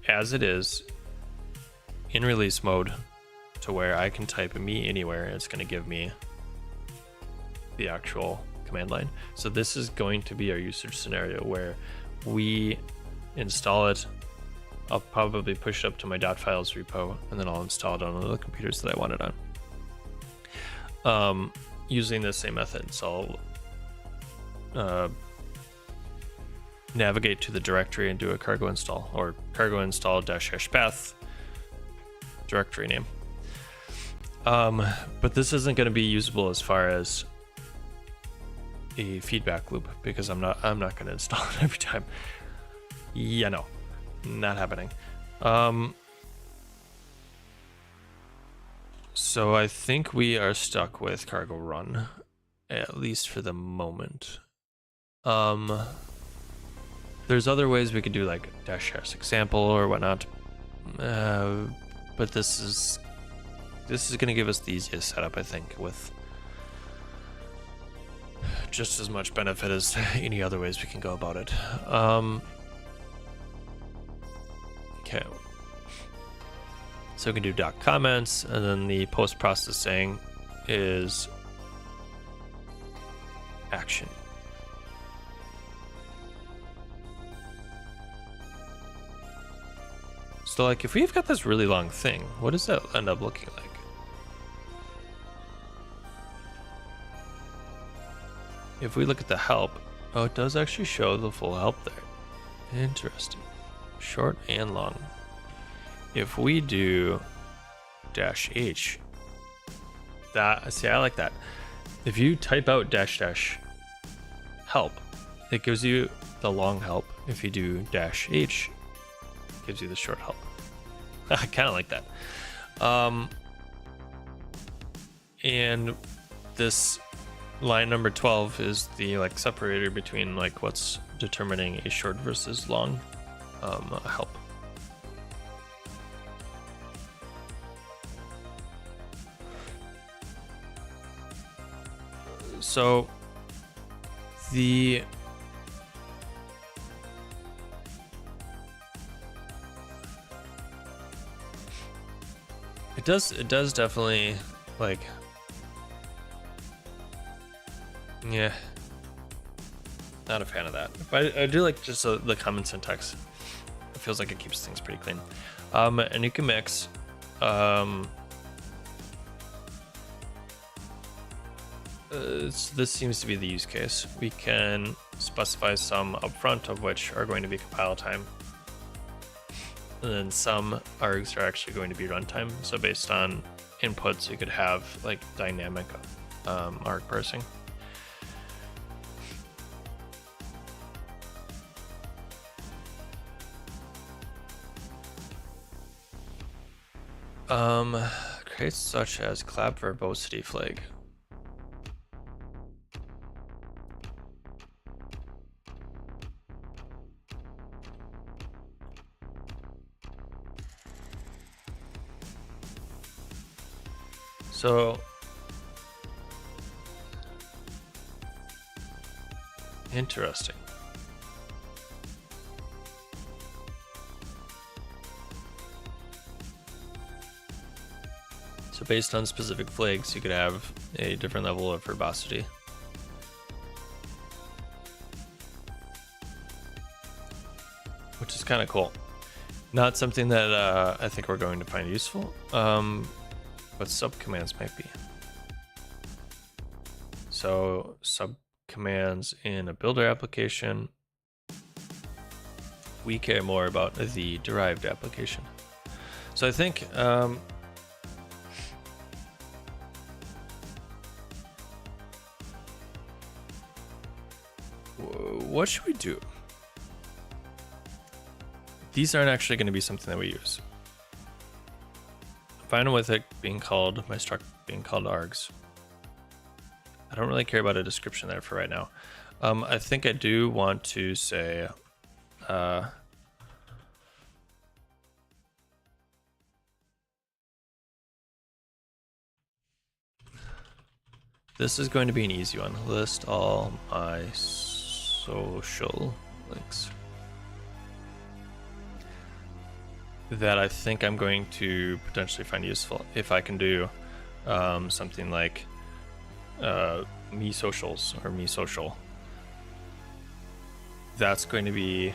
as it is in release mode to where I can type me anywhere and it's going to give me the actual command line. So this is going to be our usage scenario where we install it. I'll probably push it up to my .files repo and then I'll install it on one of the computers that I want it on. Using the same method. So I'll navigate to the directory and do a cargo install, or cargo install --path directory name. But this isn't going to be usable as far as a feedback loop because I'm not going to install it every time. Yeah, no, not happening. So I think we are stuck with cargo run, at least for the moment. There's other ways we could do like --s example or whatnot, but this is going to give us the easiest setup, I think, with just as much benefit as any other ways we can go about it. Okay. So we can do .comments, and then the post-processing is action. So like if we've got this really long thing, what does that end up looking like? If we look at the help, oh, it does actually show the full help there. Interesting. Short and long. If we do -h, see, I like that. If you type out -- help, it gives you the long help. If you do -h, it gives you the short help. I kind of like that. And this line number 12 is the like separator between like what's determining a short versus long help. So it does definitely like, yeah, not a fan of that, but I do like just the common syntax. It feels like it keeps things pretty clean. And you can mix this seems to be the use case. We can specify some upfront, of which are going to be compile time, and then some args are actually going to be runtime. So based on inputs, you could have like dynamic arg parsing. Create such as clap verbosity flag. So interesting. So based on specific flags, you could have a different level of verbosity. Which is kind of cool. Not something that I think we're going to find useful, but subcommands might be. So subcommands in a builder application, we care more about the derived application. So I think what should we do? These aren't actually going to be something that we use. I'm fine with it being called, my struct being called args. I don't really care about a description there for right now. I think I do want to say This is going to be an easy one. List all my social links. That I think I'm going to potentially find useful if I can do something like me socials or me social. That's going to be,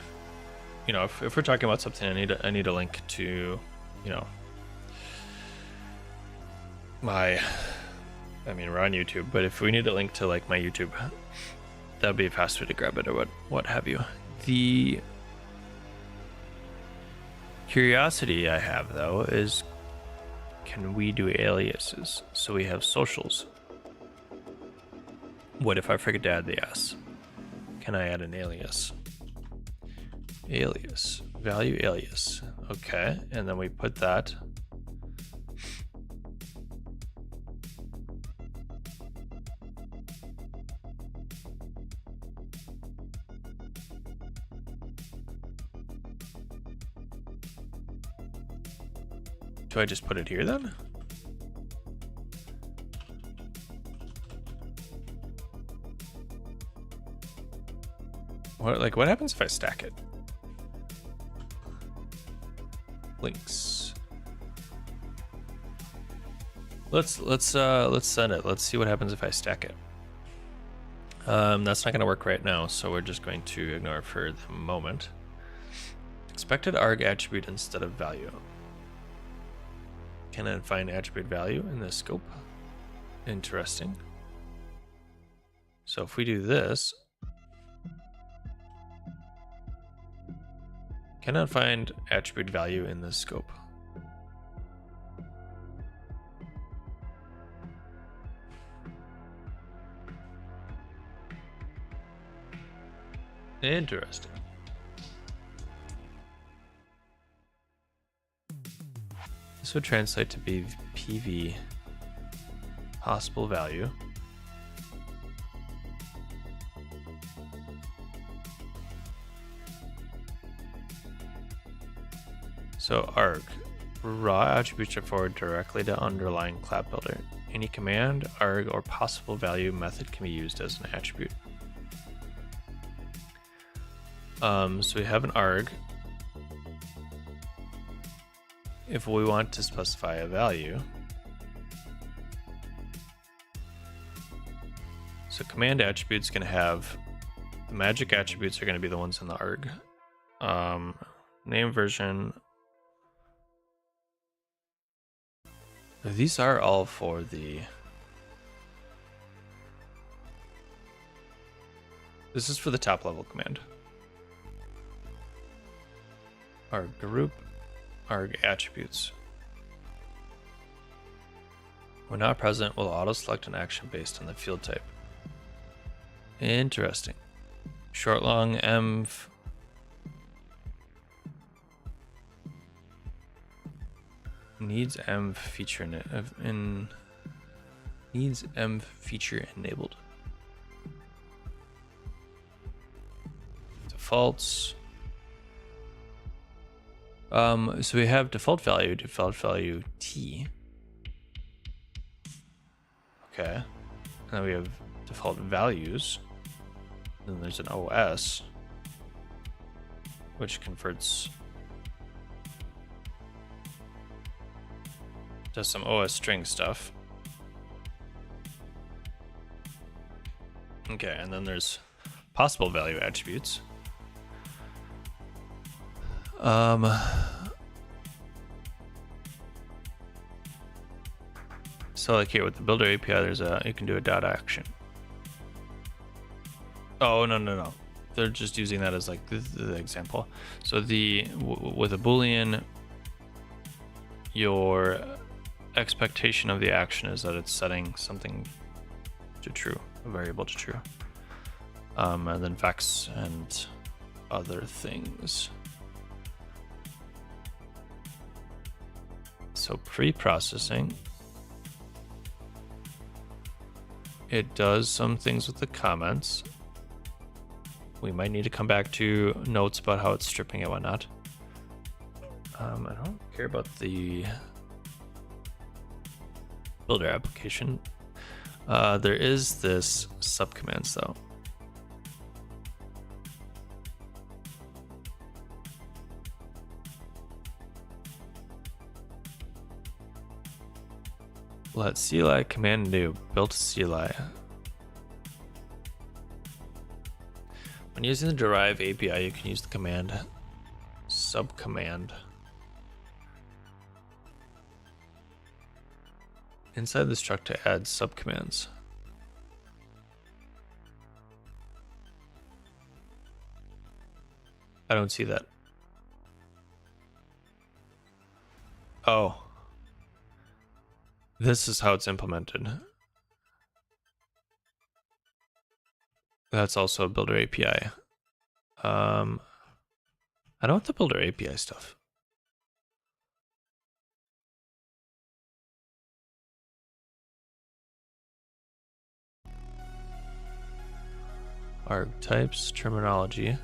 you know, if we're talking about something, I need a link to, you know, my, I mean, we're on YouTube, but if we need a link to like my YouTube, that'd be a fast way to grab it or what have you. The curiosity I have though is, can we do aliases? So we have socials. What if I forget to add the S? Can I add an alias? Alias, value alias. Okay, and then we put that. Do I just put it here then? What happens if I stack it? Links. Let's send it. Let's see what happens if I stack it. That's not going to work right now, so we're just going to ignore it for the moment. Expected arg attribute instead of value. Can I find attribute value in this scope? Interesting. So if we do this, cannot find attribute value in this scope. Interesting. This would translate to be PV possible value. So arg, raw attributes are forwarded directly to underlying clap builder. Any command, arg, or possible value method can be used as an attribute. So we have an arg. If we want to specify a value, so command attributes can have, the magic attributes are going to be the ones in the arg. Name version. These are all for the, this is for the top level command. Arg group, arg attributes. When not present, will auto select an action based on the field type. Interesting. Short long env. Needs env feature needs env feature enabled. Defaults. So we have default value T. Okay. And then we have default values. Then there's an OS, which converts, does some OS string stuff. Okay, and then there's possible value attributes. So like here with the builder API, there's you can do a dot action. Oh, no. They're just using that as like the example. So with a Boolean, your expectation of the action is that it's setting something to true, a variable to true. And then vex and other things. So pre-processing, it does some things with the comments. We might need to come back to notes about how it's stripping and whatnot. I don't care about the builder application. There is this subcommands though. Let CLI command new built CLI. When using the derive API, you can use the command subcommand. Inside the struct to add subcommands. I don't see that. Oh. This is how it's implemented. That's also a builder API. I don't want the builder API stuff. Archetypes, terminology.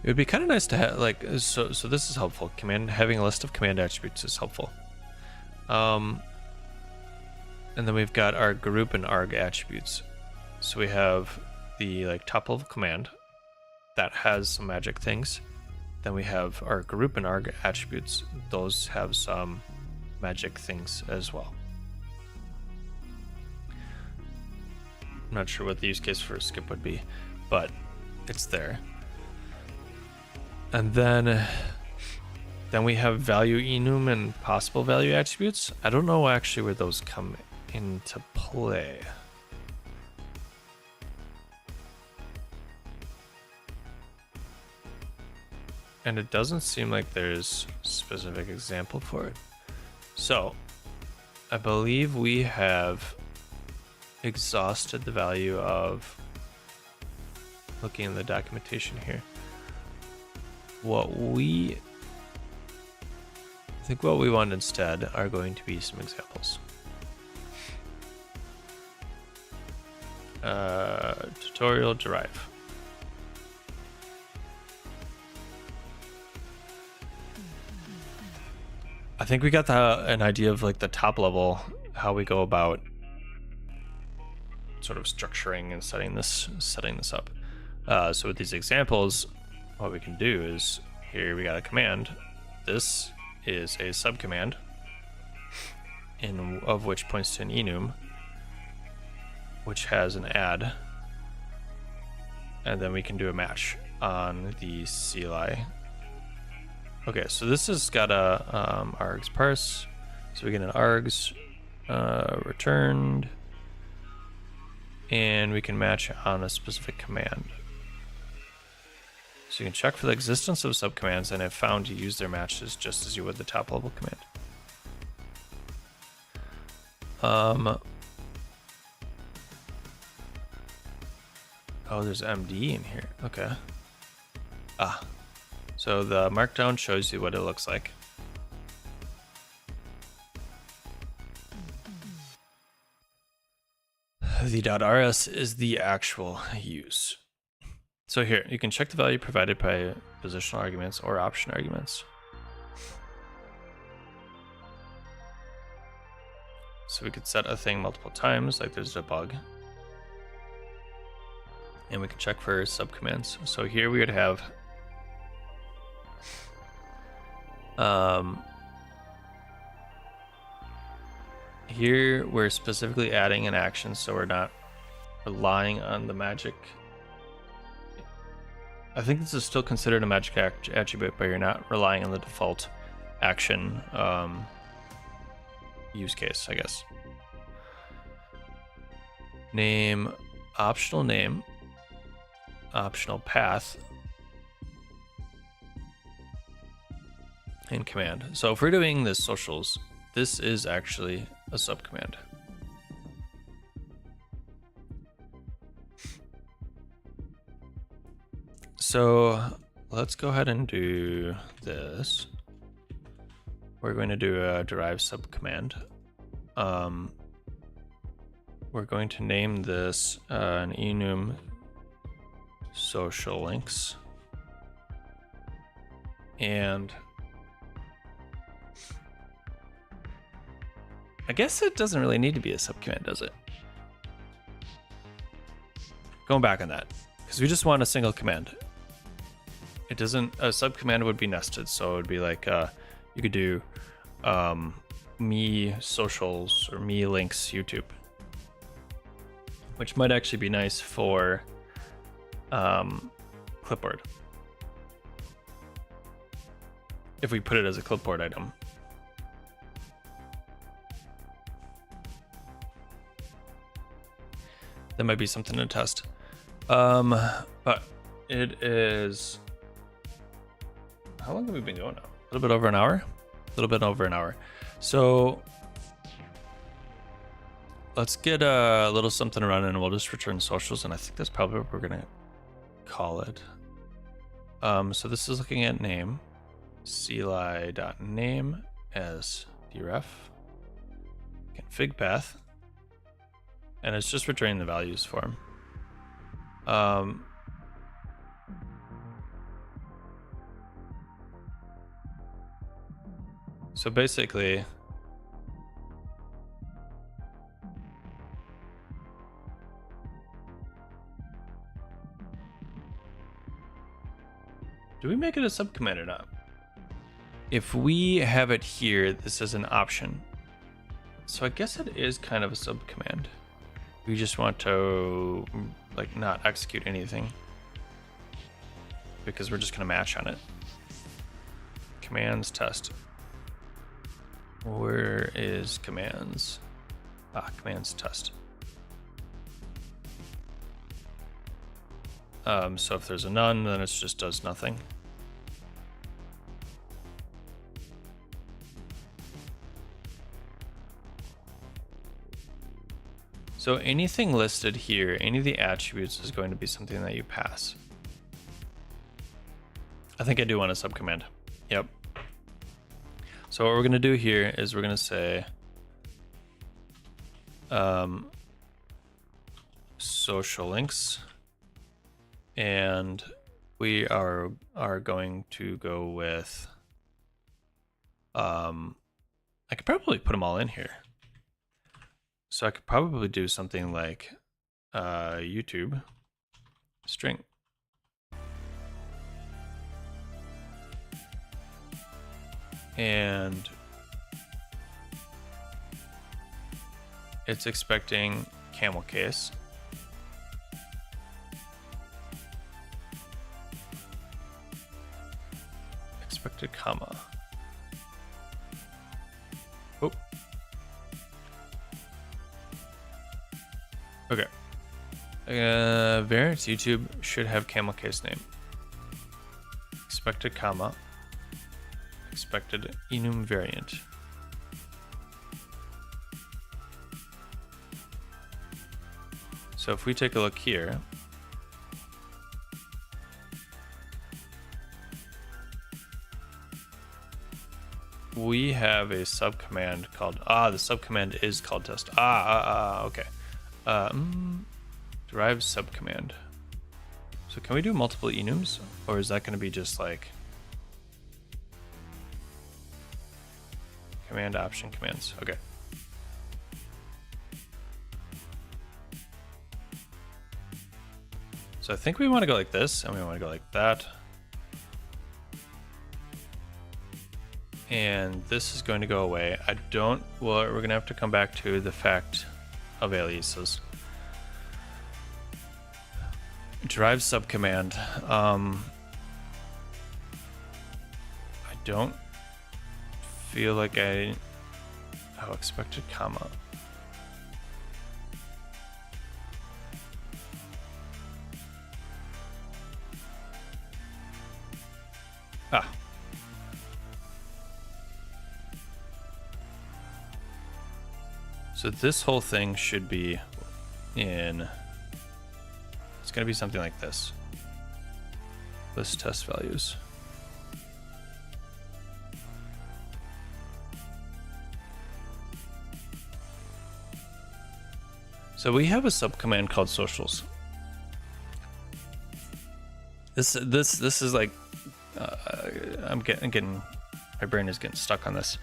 It would be kind of nice to have, like, so this is helpful. Having a list of command attributes is helpful. And then we've got our group and arg attributes. So we have the like top level command that has some magic things. Then we have our group and arg attributes. Those have some magic things as well. I'm not sure what the use case for a skip would be, but it's there. And then we have value enum and possible value attributes. I don't know actually where those come into play. And it doesn't seem like there's a specific example for it. So I believe we have exhausted the value of looking in the documentation here. I think what we want instead are going to be some examples. Tutorial derive. I think we got an idea of like the top level, how we go about sort of structuring and setting this up. So with these examples, what we can do is here we got a command. This is a subcommand of which points to an enum, which has an add, and then we can do a match on the CLI. Okay, so this has got a args parse, so we get an args returned, and we can match on a specific command. So you can check for the existence of subcommands, and if found, you use their matches just as you would the top level command. Oh, there's MD in here. Okay. So the markdown shows you what it looks like. The .rs is the actual use. So here, you can check the value provided by positional arguments or option arguments. So we could set a thing multiple times, like there's a bug. And we can check for subcommands. So here we would have here we're specifically adding an action, so we're not relying on the magic. I think this is still considered a magic attribute, but you're not relying on the default action use case, I guess. Name, optional path, and command. So if we're doing the socials, this is actually a subcommand. So let's go ahead and do this. We're going to do a derive subcommand. We're going to name this an enum social links. I guess it doesn't really need to be a subcommand, does it? Going back on that, because we just want a single command. It doesn't, a subcommand would be nested, so it would be like, you could do me socials or me links YouTube, which might actually be nice for clipboard. If we put it as a clipboard item. That might be something to test. But it is, how long have we been going now? A little bit over an hour? A little bit over an hour. So let's get a little something running and we'll just return socials. And I think that's probably what we're gonna call it. So this is looking at name, CLI.name as deref, config path, and it's just returning the values for him. So basically, do we make it a subcommand or not? If we have it here, this is an option. So I guess it is kind of a subcommand. We just want to like not execute anything because we're just gonna match on it. Commands test. Where is commands? Commands test. So if there's a none, then it just does nothing. So anything listed here, any of the attributes is going to be something that you pass. I think I do want a subcommand. Yep. So what we're going to do here is we're going to say social links, and we are going to go with I could probably put them all in here. So I could probably do something like YouTube string. And it's expecting camel case. Expected comma. Oh. Okay. Variance YouTube should have camel case name. Expected comma. Expected enum variant. So if we take a look here, we have a subcommand called, the subcommand is called test. Okay. Derive subcommand. So can we do multiple enums, or is that going to be just like command option commands? Okay. So I think we want to go like this, and we want to go like that. And this is going to go away. Well, we're going to have to come back to the fact of aliases. Derive subcommand. I don't feel like expected comma. So this whole thing should be in, it's going to be something like this. List test values. So we have a subcommand called socials. This is like, I'm getting, my brain is getting stuck on this.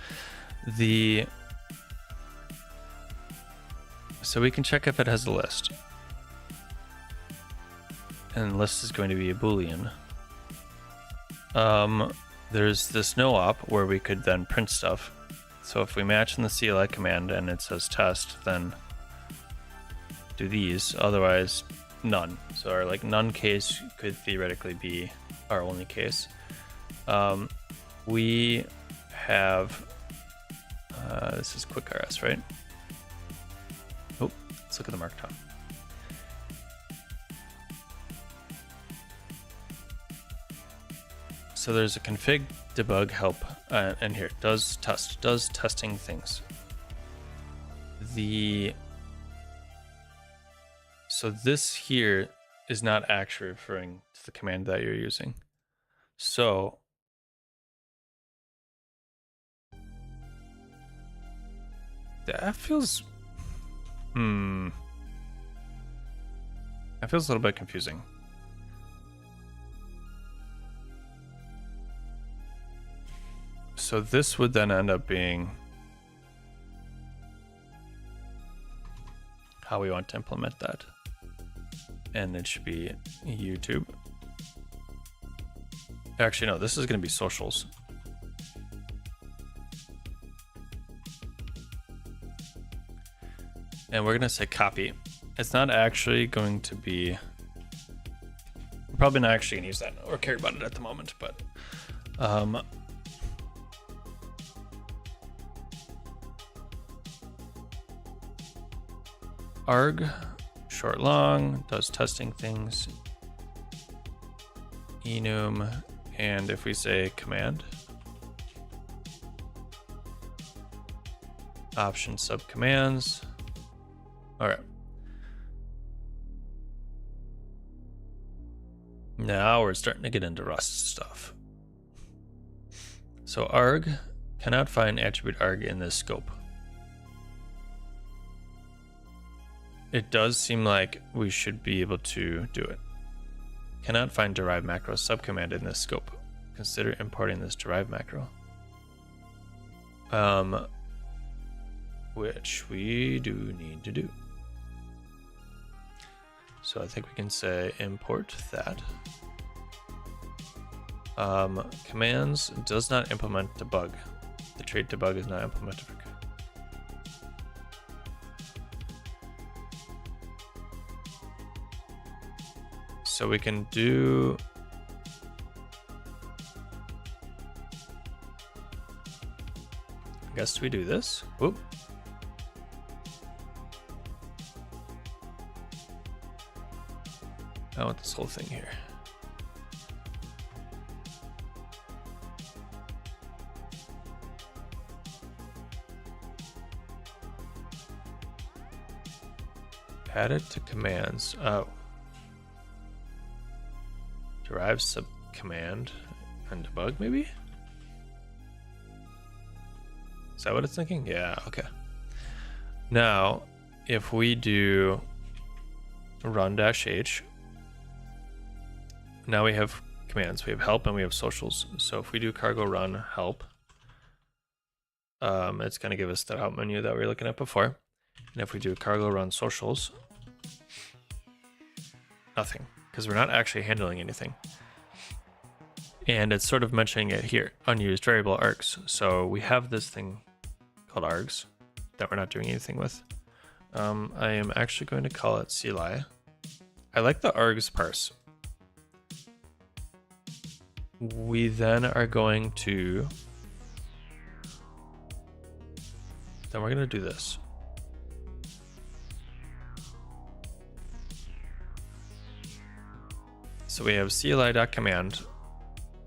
So we can check if it has a list. And list is going to be a Boolean. There's this no op where we could then print stuff. So if we match in the CLI command and it says test, then do these, otherwise none. So our like none case could theoretically be our only case. We have, this is quick RS, right? Oh, let's look at the markdown. So there's a config debug help, and here does testing things. So this here is not actually referring to the command that you're using. So that feels that feels a little bit confusing. So this would then end up being how we want to implement that. And it should be YouTube. Actually, no, this is going to be socials. And we're going to say copy. It's not actually going to be, we're probably not actually going to use that or care about it at the moment, but arg short long does testing things, enum, and if we say command option sub commands. All right, now we're starting to get into Rust stuff. So arg cannot find attribute arg in this scope. It does seem like we should be able to do it. Cannot find derive macro subcommand in this scope. Consider importing this derive macro. Which we do need to do. So I think we can say import that. Commands does not implement debug. The trait debug is not implemented for. So we can do I guess we do this. Whoop. I want this whole thing here. Add it to commands. Oh. Derive subcommand and debug, maybe? Is that what it's thinking? Yeah, okay. Now, if we do run-h, now we have commands. We have help and we have socials. So if we do cargo run help, it's going to give us that help menu that we were looking at before. And if we do cargo run socials, nothing, because we're not actually handling anything. And it's sort of mentioning it here, unused variable args. So we have this thing called args that we're not doing anything with. I am actually going to call it CLI. I like the args parse. We then are going to, then we're going to do this. So we have CLI.command,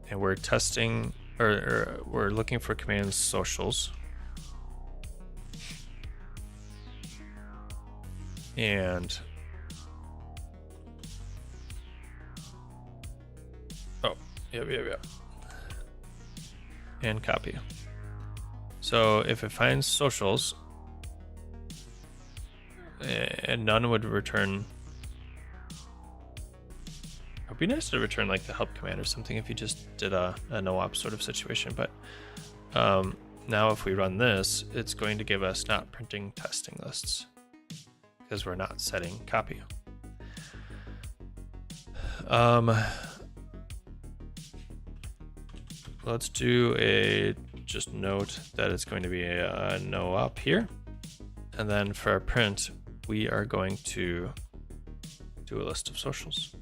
and we're testing, or we're looking for commands socials. And yep. And copy. So if it finds socials, and none would return. It'd be nice to return like the help command or something if you just did a no-op sort of situation. But now if we run this, it's going to give us not printing testing lists, because we're not setting copy. Let's do a just note that it's going to be a no up here. And then for our print, we are going to do a list of socials.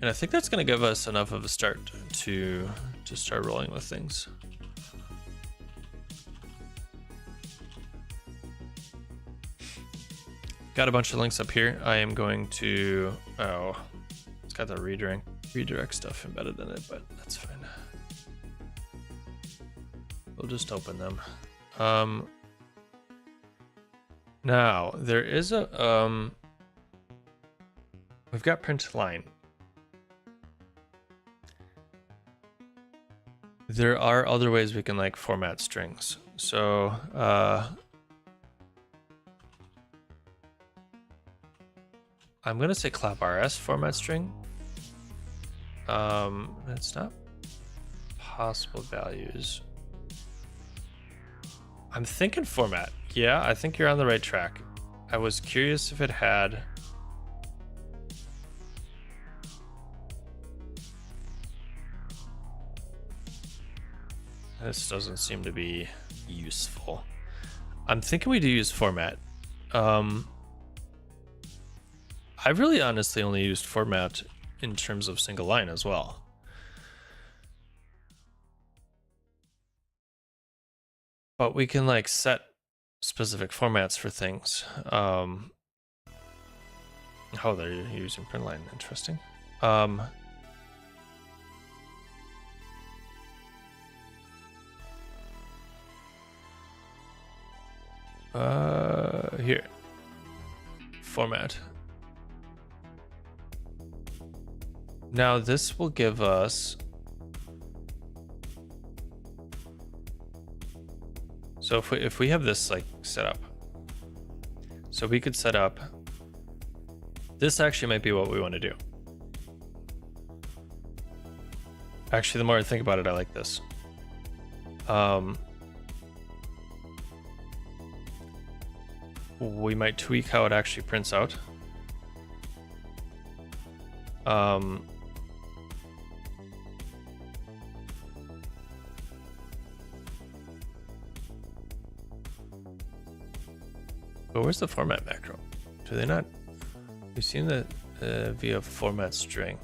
And I think that's going to give us enough of a start to start rolling with things. Got a bunch of links up here. I am going to, oh, it's got the redirect stuff embedded in it, but that's fine. We'll just open them. Now there is a, we've got print line. There are other ways we can like format strings. So, I'm gonna say clap.rs format string. It's not possible values. I'm thinking format. Yeah, I think you're on the right track. I was curious if it had. This doesn't seem to be useful. I'm thinking we do use format. I've really honestly only used format in terms of single line as well. But we can like set specific formats for things. Oh, they're using print line. Interesting. Here. Format. Now this will give us. So if we have this like set up, so we could set up, this actually might be what we want to do. Actually, the more I think about it, I like this. We might tweak how it actually prints out. But where's the format macro? Do they not? We've seen that via format string.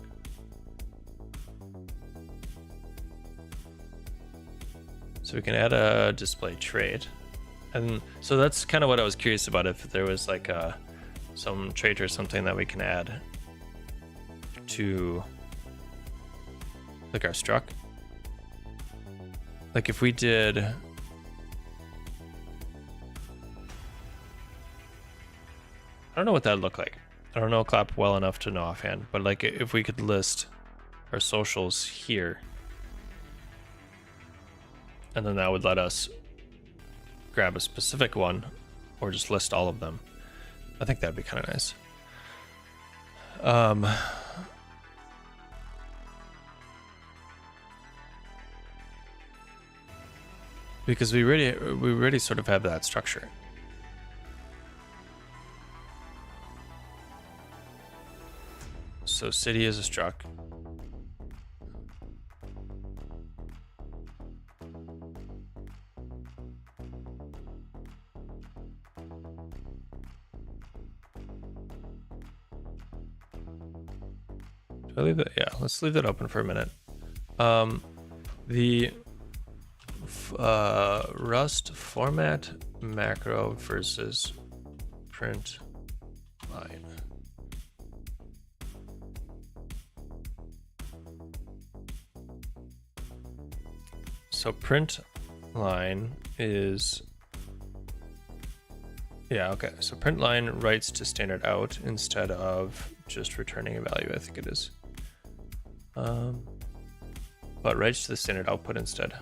So we can add a display trait. And so that's kind of what I was curious about, if there was like some trait or something that we can add to like our struct. Like if we did, I don't know what that'd look like. I don't know clap well enough to know offhand, but like if we could list our socials here, and then that would let us grab a specific one or just list all of them. I think that'd be kind of nice. Because we already sort of have that structure. So city is a struct. Do I leave that? Yeah, let's leave that open for a minute. The Rust format macro versus print line. So print line is, yeah, okay. So print line writes to standard out instead of just returning a value, I think it is. But writes to the standard output instead.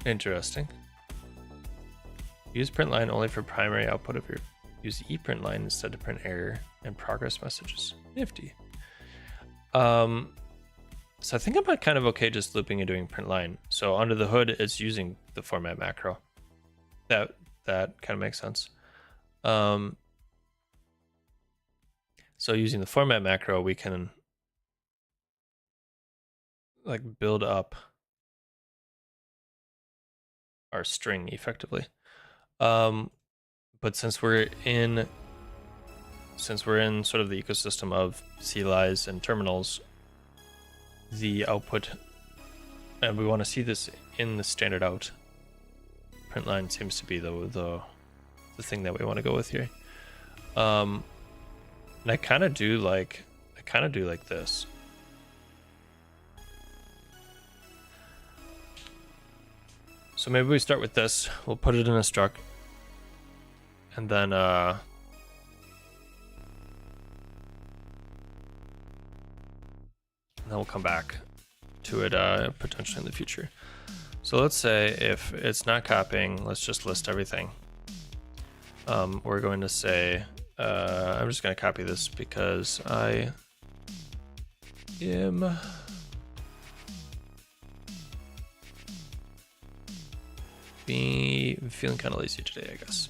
Interesting. Use print line only for primary output of your. Use ePrint line instead to print error and progress messages. Nifty. So I think I'm kind of okay just looping and doing print line. So under the hood, it's using the format macro. That kind of makes sense. So using the format macro, we can like build up our string effectively. But since we're in sort of the ecosystem of CLIs and terminals, the output, and we want to see this in the standard out. Print line seems to be the thing that we want to go with here. And I kind of do like this. So maybe we start with this. We'll put it in a struct, and then we'll come back to it potentially in the future. So let's say if it's not copying, let's just list everything. We're going to say, I'm just going to copy this because I am feeling kind of lazy today, I guess.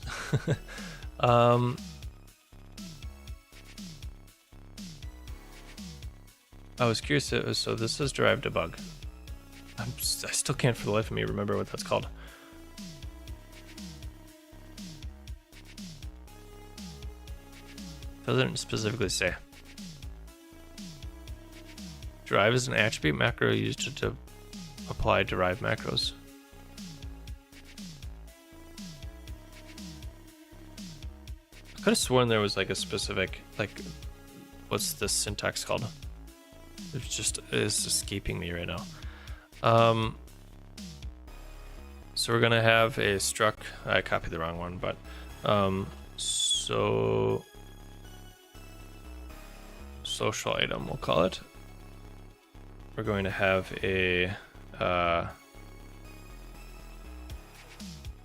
I was curious. So this is derived debug. I still can't for the life of me remember what that's called. Doesn't specifically say. Derive is an attribute macro used to apply derived macros. I could have sworn there was like a specific, like, what's this syntax called? It's escaping me right now. So we're gonna have a struct. I copied the wrong one, but so social item, we'll call it. We're going to have a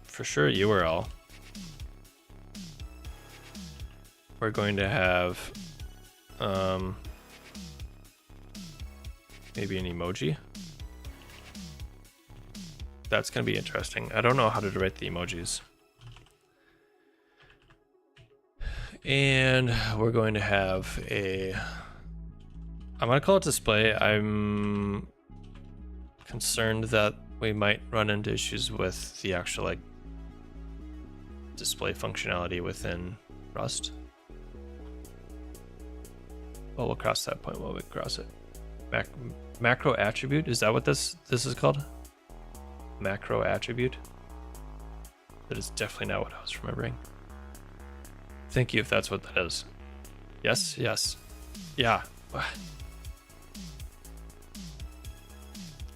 for sure URL. We're going to have maybe an emoji. That's going to be interesting. I don't know how to write the emojis. And we're going to have I'm going to call it display. I'm concerned that we might run into issues with the actual like display functionality within Rust. Well, we'll cross that point while we cross it. Macro attribute, is that what this is called? Macro attribute? That is definitely not what I was remembering. Thank you if that's what that is. Yes, yes. Yeah.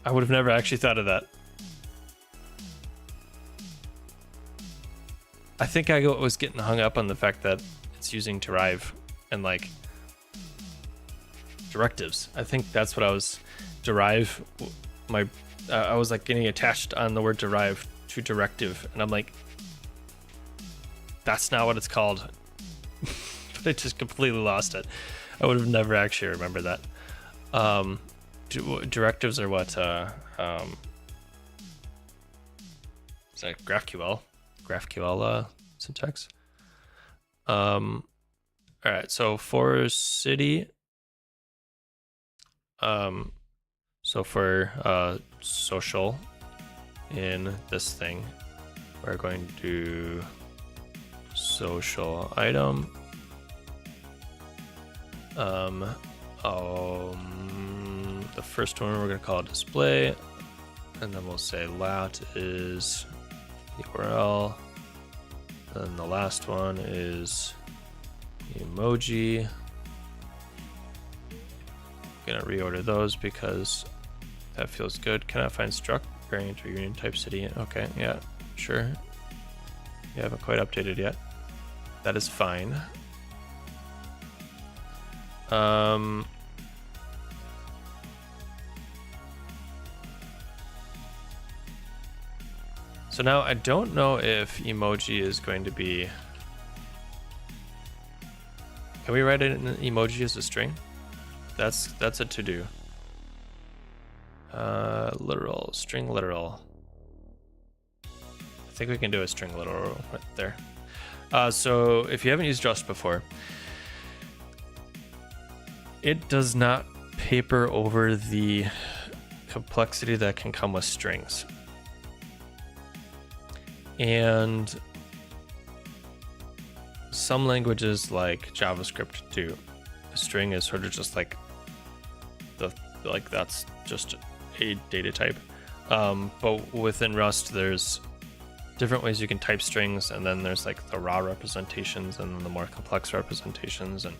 I would have never actually thought of that. I think I was getting hung up on the fact that it's using derive and like directives. I think that's what I was derive. I was like getting attached on the word derive to directive, and I'm like, that's not what it's called. But I just completely lost it. I would have never actually remembered that. Directives are what? Is that GraphQL syntax? All right. So for city. So for social in this thing, we're going to do social item. The first one we're going to call it display, and then we'll say lat is URL. And the last one is emoji. Gonna reorder those because that feels good. Cannot find struct variant or union type city. Okay, yeah, sure. You haven't quite updated yet. That is fine. So now I don't know if emoji is going to be. Can we write an emoji as a string? That's a to do. Literal, string literal. I think we can do a string literal right there. So if you haven't used Rust before, it does not paper over the complexity that can come with strings. And some languages like JavaScript do. A string is sort of just like that's just a data type. But within Rust, there's different ways you can type strings, and then there's like the raw representations and the more complex representations, and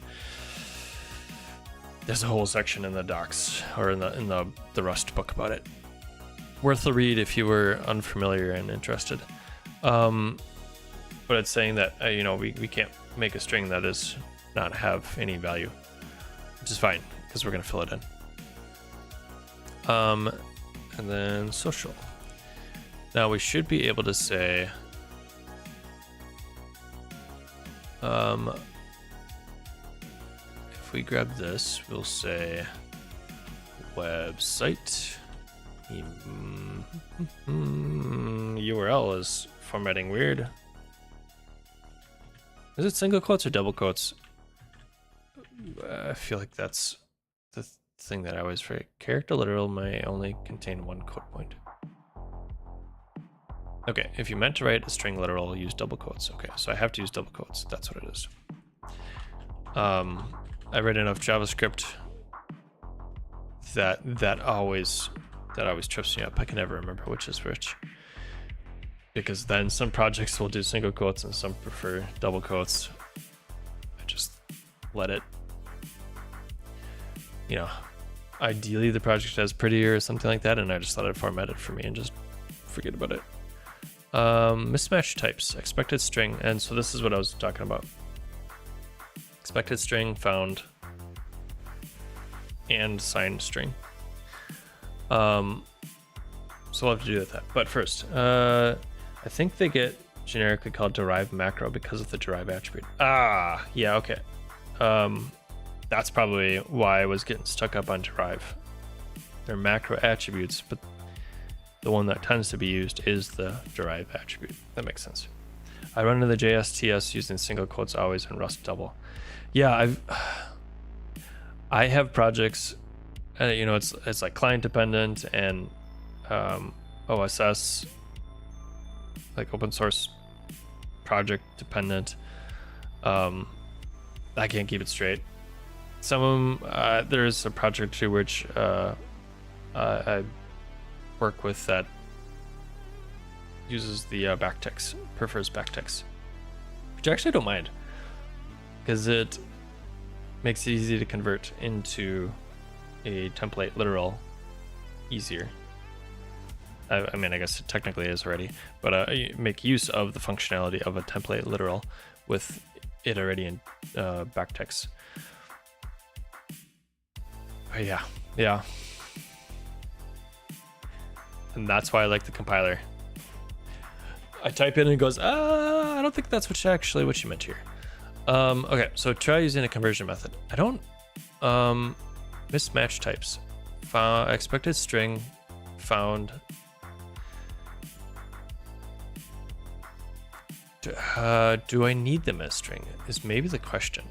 there's a whole section in the docs or in the Rust book about it. Worth a read if you were unfamiliar and interested. But it's saying that we can't make a string that is not have any value, which is fine because we're gonna fill it in. And then social. Now we should be able to say if we grab this, we'll say website. URL is formatting weird. Is it single quotes or double quotes? I feel like that's the thing that I always forget. Character literal may only contain one quote point. Okay, if you meant to write a string literal, use double quotes. Okay, so I have to use double quotes. That's what it is. I read enough JavaScript that always trips me up. I can never remember which is which, because then some projects will do single quotes and some prefer double quotes. I just let it, ideally the project has prettier or something like that, and I just let it format it for me and just forget about it. Mismatch types, expected string, and so this is what I was talking about. Expected string found and signed string. So we'll have to do with that. But first, I think they get generically called derive macro because of the derive attribute. Yeah, okay. That's probably why I was getting stuck up on derive. They're macro attributes, but the one that tends to be used is the derive attribute. That makes sense. I run into the JSTS using single quotes always and Rust double. Yeah, I have projects, it's like client dependent and OSS, like open source project dependent. I can't keep it straight. Some of them, there's a project to which I work with that uses the backticks, prefers backticks, which I actually don't mind because it makes it easy to convert into a template literal easier. I mean, I guess it technically is already, but you make use of the functionality of a template literal with it already in backticks. But yeah. And that's why I like the compiler. I type in and it goes, I don't think that's what you meant here. Okay, so try using a conversion method. I don't, mismatch types. Expected string found. Do I need them as string is maybe the question.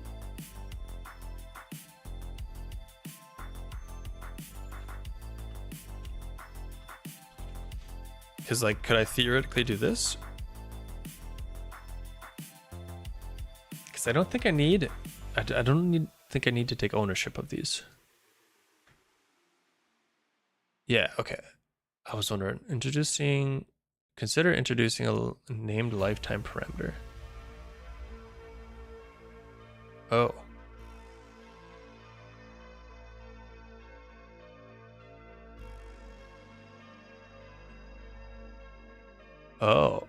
Because could I theoretically do this? Because I don't think I need, think I need to take ownership of these. Yeah, okay. I was wondering, consider introducing a named lifetime parameter. Oh. Oh,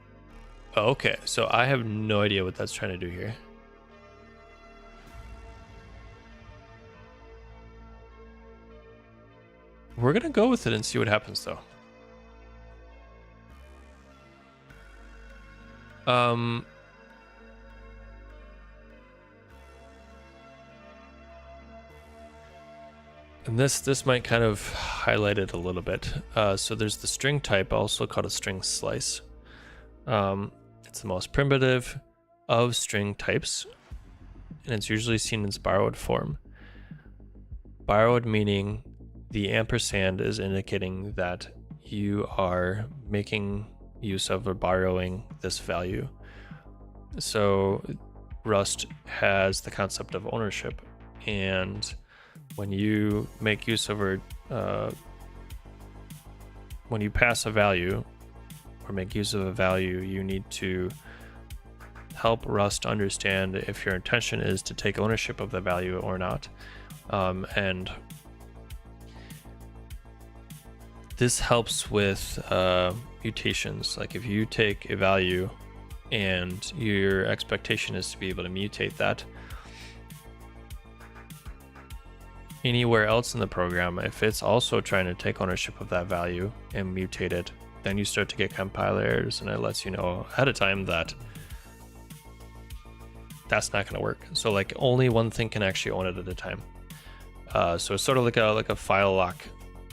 okay. So I have no idea what that's trying to do here. We're gonna go with it and see what happens though. And this might kind of highlight it a little bit. So there's the string type, also called a string slice. It's the most primitive of string types, and it's usually seen in its borrowed form. Borrowed meaning the ampersand is indicating that you are making use of or borrowing this value. So Rust has the concept of ownership, and when you make use of when you pass a value or make use of a value, you need to help Rust understand if your intention is to take ownership of the value or not. And this helps with mutations. Like if you take a value and your expectation is to be able to mutate that, anywhere else in the program, if it's also trying to take ownership of that value and mutate it, then you start to get compiler errors, and it lets you know ahead of time that that's not going to work. So like only one thing can actually own it at a time. So it's sort of like a file lock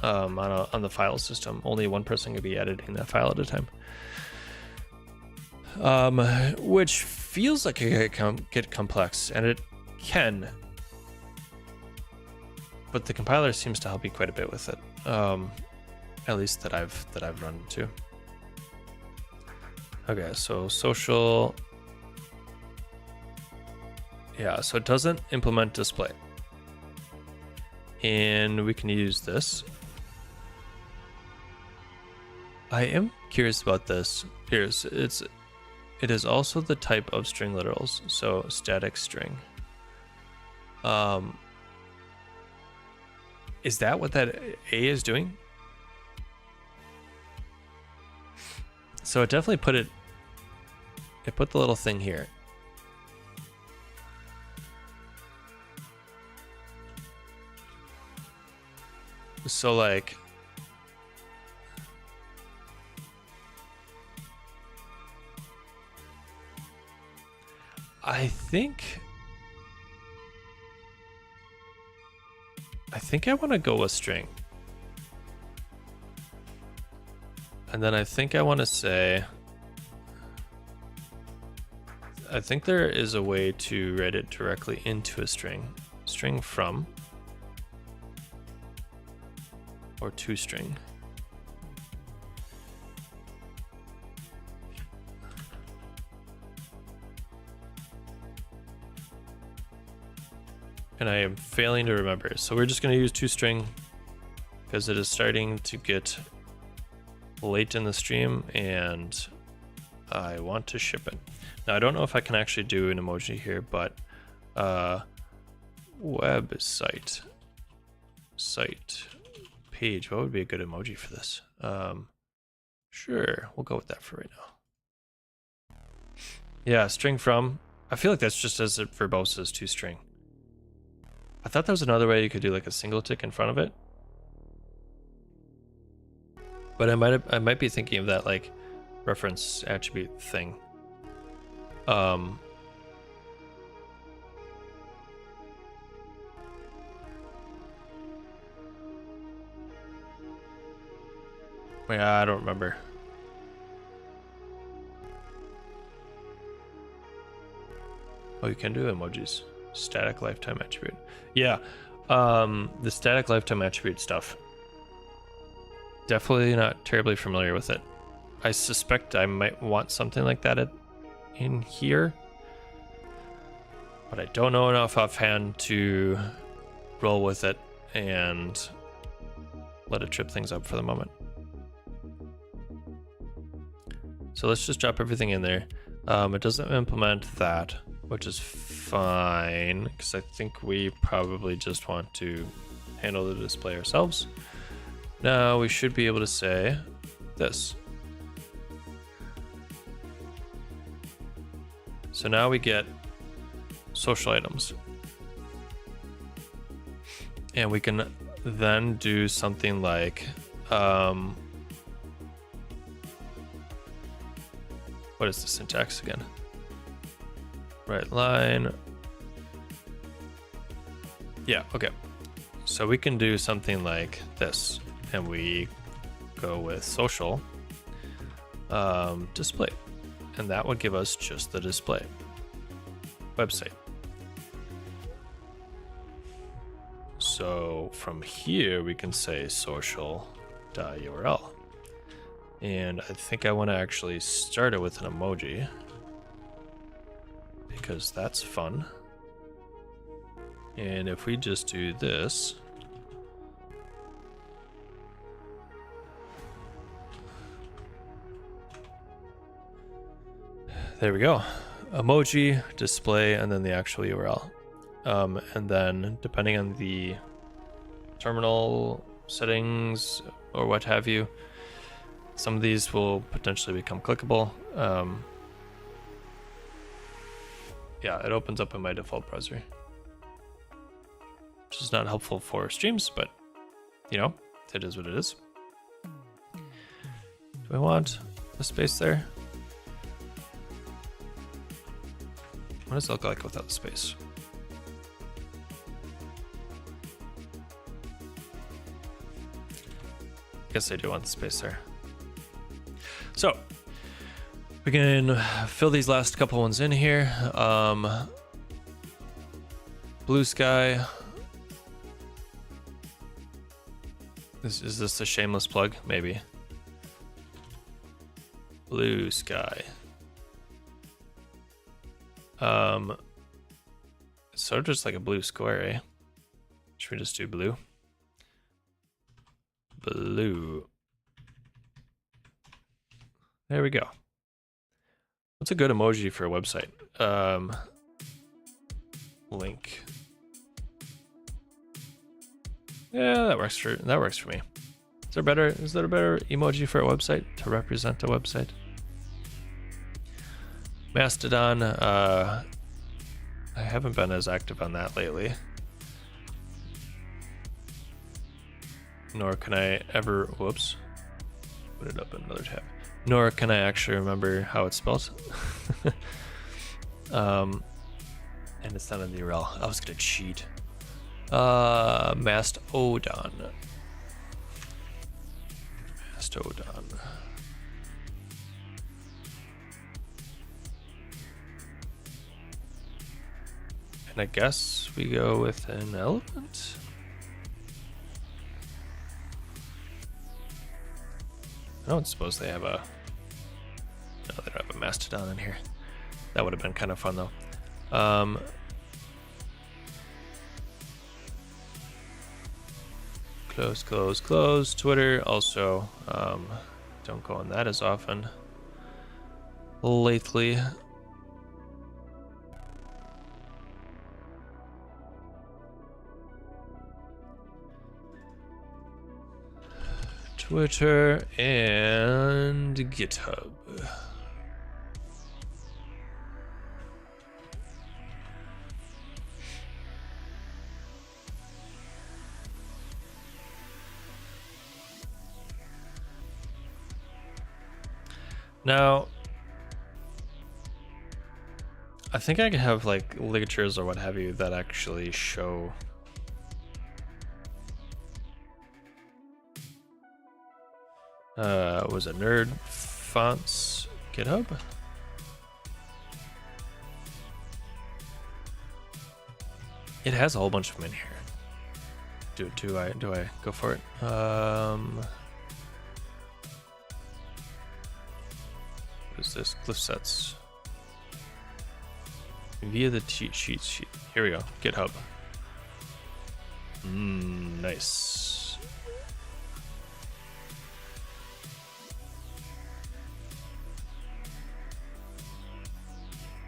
on the file system. Only one person can be editing that file at a time, which feels like it can get complex, and it can. But the compiler seems to help you quite a bit with it, at least that I've run into. Okay, so social, yeah, so it doesn't implement display, and we can use this. I am curious about this. It is also the type of string literals, so static string. Is that what that A is doing? So it definitely put the little thing here. So like, I think I want to go with string. And then I think I want to say, I think there is a way to write it directly into a string. String from or to string. And I am failing to remember. So we're just going to use toString because it is starting to get late in the stream and I want to ship it. Now I don't know if I can actually do an emoji here, but website, site, page, what would be a good emoji for this? Sure, we'll go with that for right now. Yeah, string from. I feel like that's just as verbose as toString. I thought there was another way you could do like a single tick in front of it, but I might be thinking of that like reference attribute thing. Yeah, I don't remember. Oh, you can do emojis. Static lifetime attribute. Yeah, the static lifetime attribute stuff. Definitely not terribly familiar with it. I suspect I might want something like that in here, but I don't know enough offhand to roll with it and let it trip things up for the moment. So let's just drop everything in there. It doesn't implement that, which is fine, because I think we probably just want to handle the display ourselves. Now we should be able to say this. So now we get social items. And we can then do something like, what is the syntax again? Right line. Yeah, okay. So we can do something like this, and we go with social display, and that would give us just the display website. So from here we can say social.url, and I think I want to actually start it with an emoji because that's fun. And if we just do this, there we go. Emoji, display, and then the actual URL. And then depending on the terminal settings or what have you, some of these will potentially become clickable. Yeah, it opens up in my default browser, which is not helpful for streams, but you know, it is what it is. Do I want a space there? What does it look like without the space? I guess I do want the space there. So we can fill these last couple ones in here. Blue sky. Is this a shameless plug? Maybe. Blue sky. It's sort of just like a blue square, eh? Should we just do blue? Blue. There we go. What's a good emoji for a website? Link. Yeah, that works for me. Is there a better emoji for a website to represent a website? Mastodon, I haven't been as active on that lately. Nor can I ever, whoops, put it up in another tab. Nor can I actually remember how it's spelled. And it's not in the URL. I was gonna cheat. Mastodon. Mastodon. And I guess we go with an elephant. I don't suppose they have a... No, they don't have a mastodon in here. That would have been kind of fun though. Close. Twitter also, don't go on that as often lately. Twitter and GitHub. Now, I think I can have like ligatures or what have you that actually show was it Nerd Fonts GitHub? It has a whole bunch of them in here. Do I go for it? What is this? Glyph sets. Via the cheat sheet. Here we go. GitHub. Nice.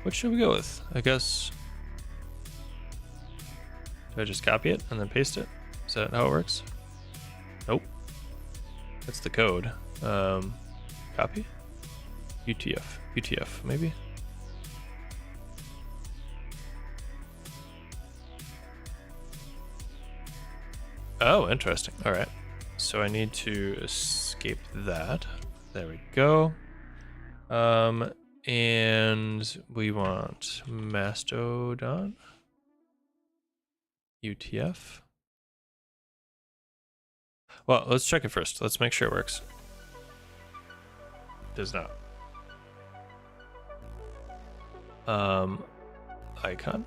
What should we go with? I guess. Do I just copy it and then paste it? Is that how it works? Nope. That's the code. Copy. UTF maybe. Oh, interesting. All right. So I need to escape that. There we go. And we want Mastodon. UTF. Well, let's check it first. Let's make sure it works. Does not. Icon.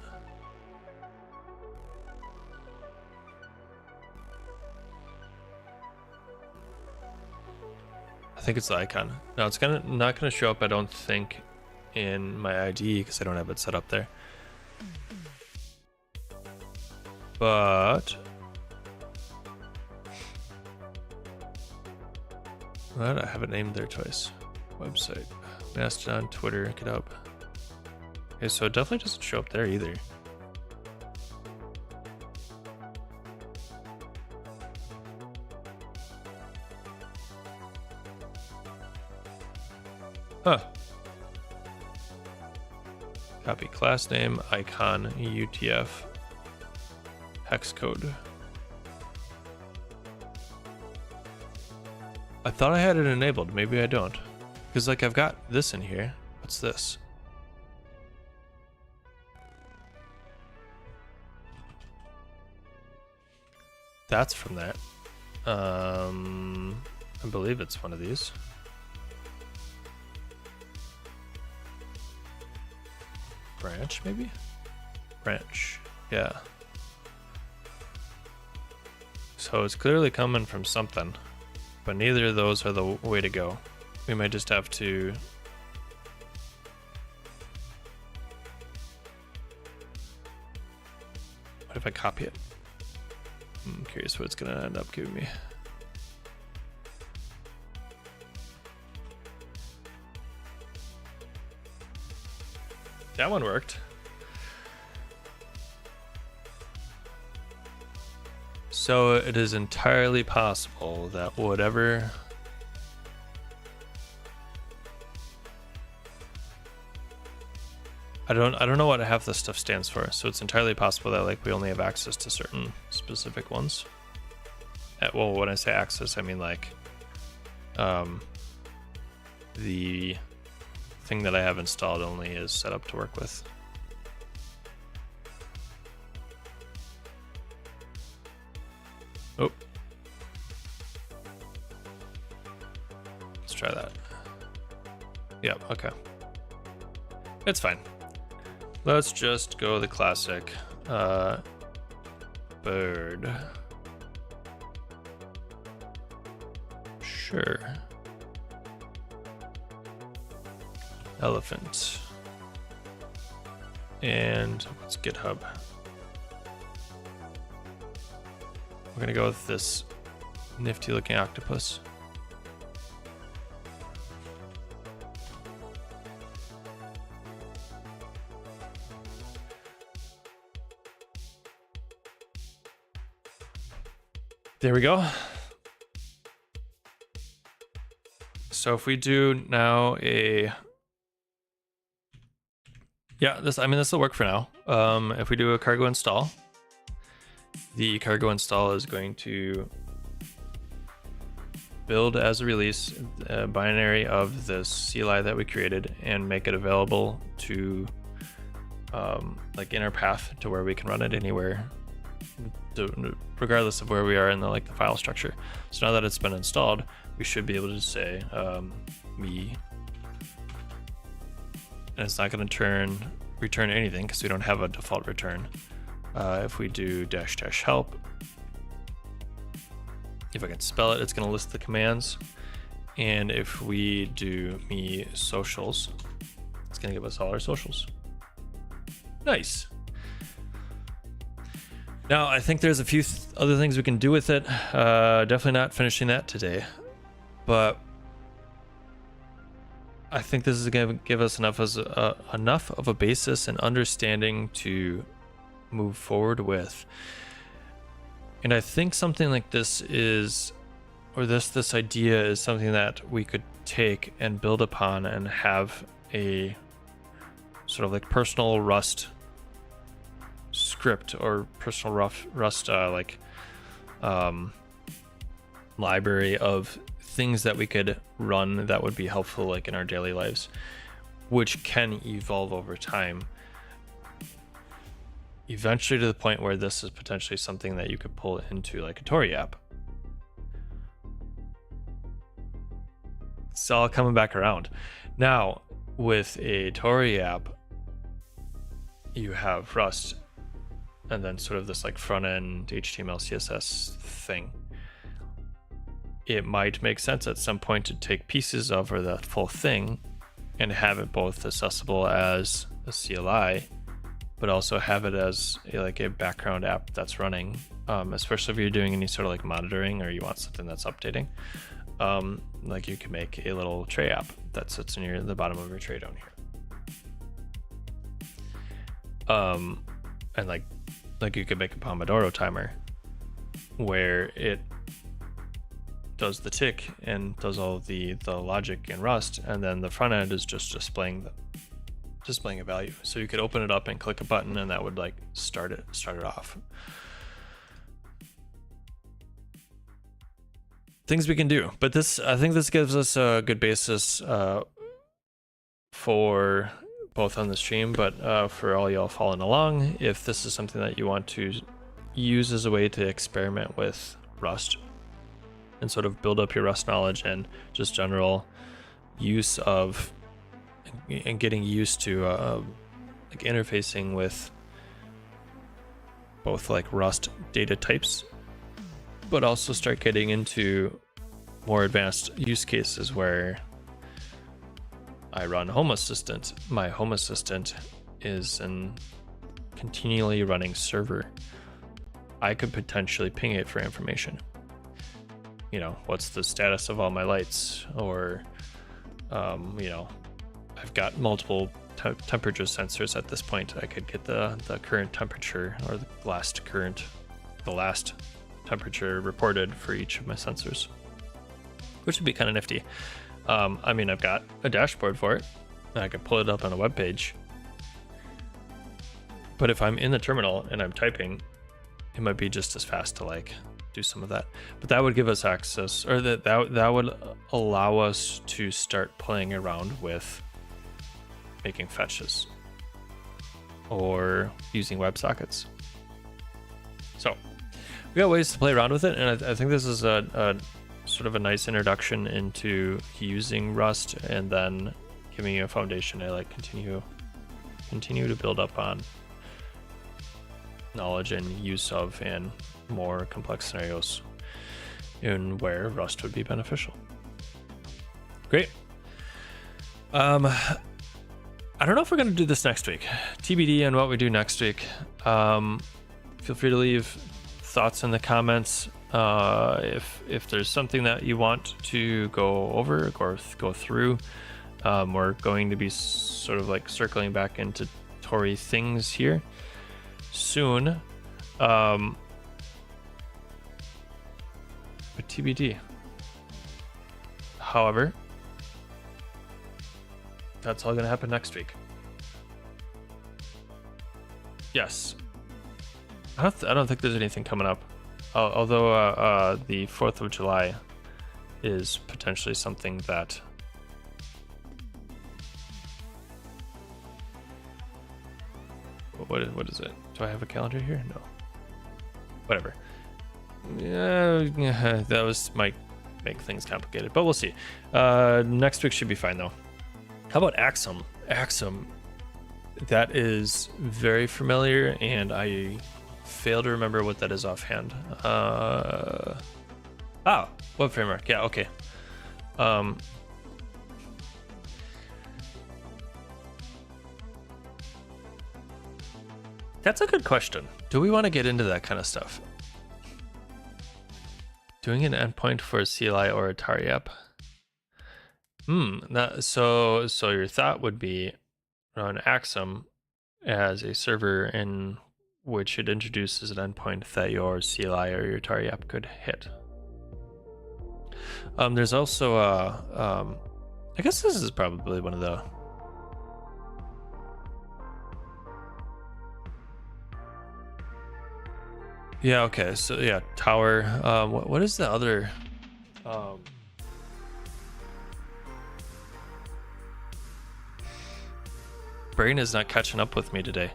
I think it's the icon. No, it's not gonna show up, I don't think, in my ID because I don't have it set up there. But what? I have it named there twice. Website, Mastodon, Twitter, GitHub. Okay, so it definitely doesn't show up there either. Huh. Copy class name, icon, UTF, hex code. I thought I had it enabled. Maybe I don't. Because like I've got this in here. What's this? That's from that. I believe it's one of these. Branch, maybe? Branch, yeah. So it's clearly coming from something, but neither of those are the way to go. We might just have to... What if I copy it? I'm curious what it's gonna end up giving me. That one worked. So it is entirely possible that whatever I don't know what half this stuff stands for, so it's entirely possible that like we only have access to certain specific ones. Well, when I say access, I mean like the thing that I have installed only is set up to work with. Oh. Let's try that. Yep, okay. It's fine. Let's just go the classic bird. Sure. Elephant. And what's GitHub? We're gonna go with this nifty looking octopus. There we go. So if we do now this will work for now. If we do a cargo install, the cargo install is going to build as a release a binary of this CLI that we created and make it available to like in our path to where we can run it anywhere, regardless of where we are in the file structure. So now that it's been installed, we should be able to say and it's not going to return anything because we don't have a default return. If we do -- help, if I can spell it, it's going to list the commands. And if we do me socials, it's going to give us all our socials. Nice. Now, I think there's a few other things we can do with it. Definitely not finishing that today, but I think this is going to give us enough of a basis and understanding to move forward with. And I think something like this is, or this idea is something that we could take and build upon and have a sort of like personal Rust script or personal Rust library of things that we could run that would be helpful like in our daily lives, which can evolve over time, eventually to the point where this is potentially something that you could pull into like a Tory app, It's all coming back around. Now, with a Tory app, you have Rust and then sort of this like front end HTML, CSS thing. It might make sense at some point to take pieces of or the full thing and have it both accessible as a CLI, but also have it as like a background app that's running, especially if you're doing any sort of like monitoring or you want something that's updating. Like you can make a little tray app that sits in the bottom of your tray down here. And like you could make a Pomodoro timer where it does the tick and does all the logic in Rust, and then the front end is just displaying a value. So you could open it up and click a button, and that would like start it off. Things we can do, but I think this gives us a good basis for both on the stream, but for all y'all following along, if this is something that you want to use as a way to experiment with Rust and sort of build up your Rust knowledge and just general use of and getting used to like interfacing with both like Rust data types, but also start getting into more advanced use cases where I run Home Assistant. My Home Assistant is a continually running server. I could potentially ping it for information. You know, what's the status of all my lights? Or, you know, I've got multiple temperature sensors at this point. I could get the current temperature or the last temperature reported for each of my sensors, which would be kind of nifty. I mean, I've got a dashboard for it, and I could pull it up on a web page. But if I'm in the terminal and I'm typing, it might be just as fast to like do some of that. But that would give us access, or that would allow us to start playing around with making fetches or using WebSockets. So we got ways to play around with it, and I think this is a sort of a nice introduction into using Rust, and then giving you a foundation to like continue to build up on knowledge and use of and more complex scenarios in where Rust would be beneficial. Great. I don't know if we're going to do this next week. TBD on what we do next week. Feel free to leave thoughts in the comments. If there's something that you want to go over or go through, we're going to be sort of like circling back into Tory things here soon. But TBD. However, that's all going to happen next week. Yes. I don't think there's anything coming up. Although the 4th of July is potentially something that what is it? Do I have a calendar here? No. Whatever. Yeah, might make things complicated, but we'll see. Next week should be fine though. How about Axum? Axum, that is very familiar, and I fail to remember what that is offhand. Web framework. Yeah, okay. That's a good question. Do we want to get into that kind of stuff? Doing an endpoint for a CLI or a Atari app? So your thought would be run Axum as a server in which it introduces an endpoint that your CLI or your Atari app could hit. There's also I guess this is probably one of the okay, so yeah, Tower. What is the other brain is not catching up with me today.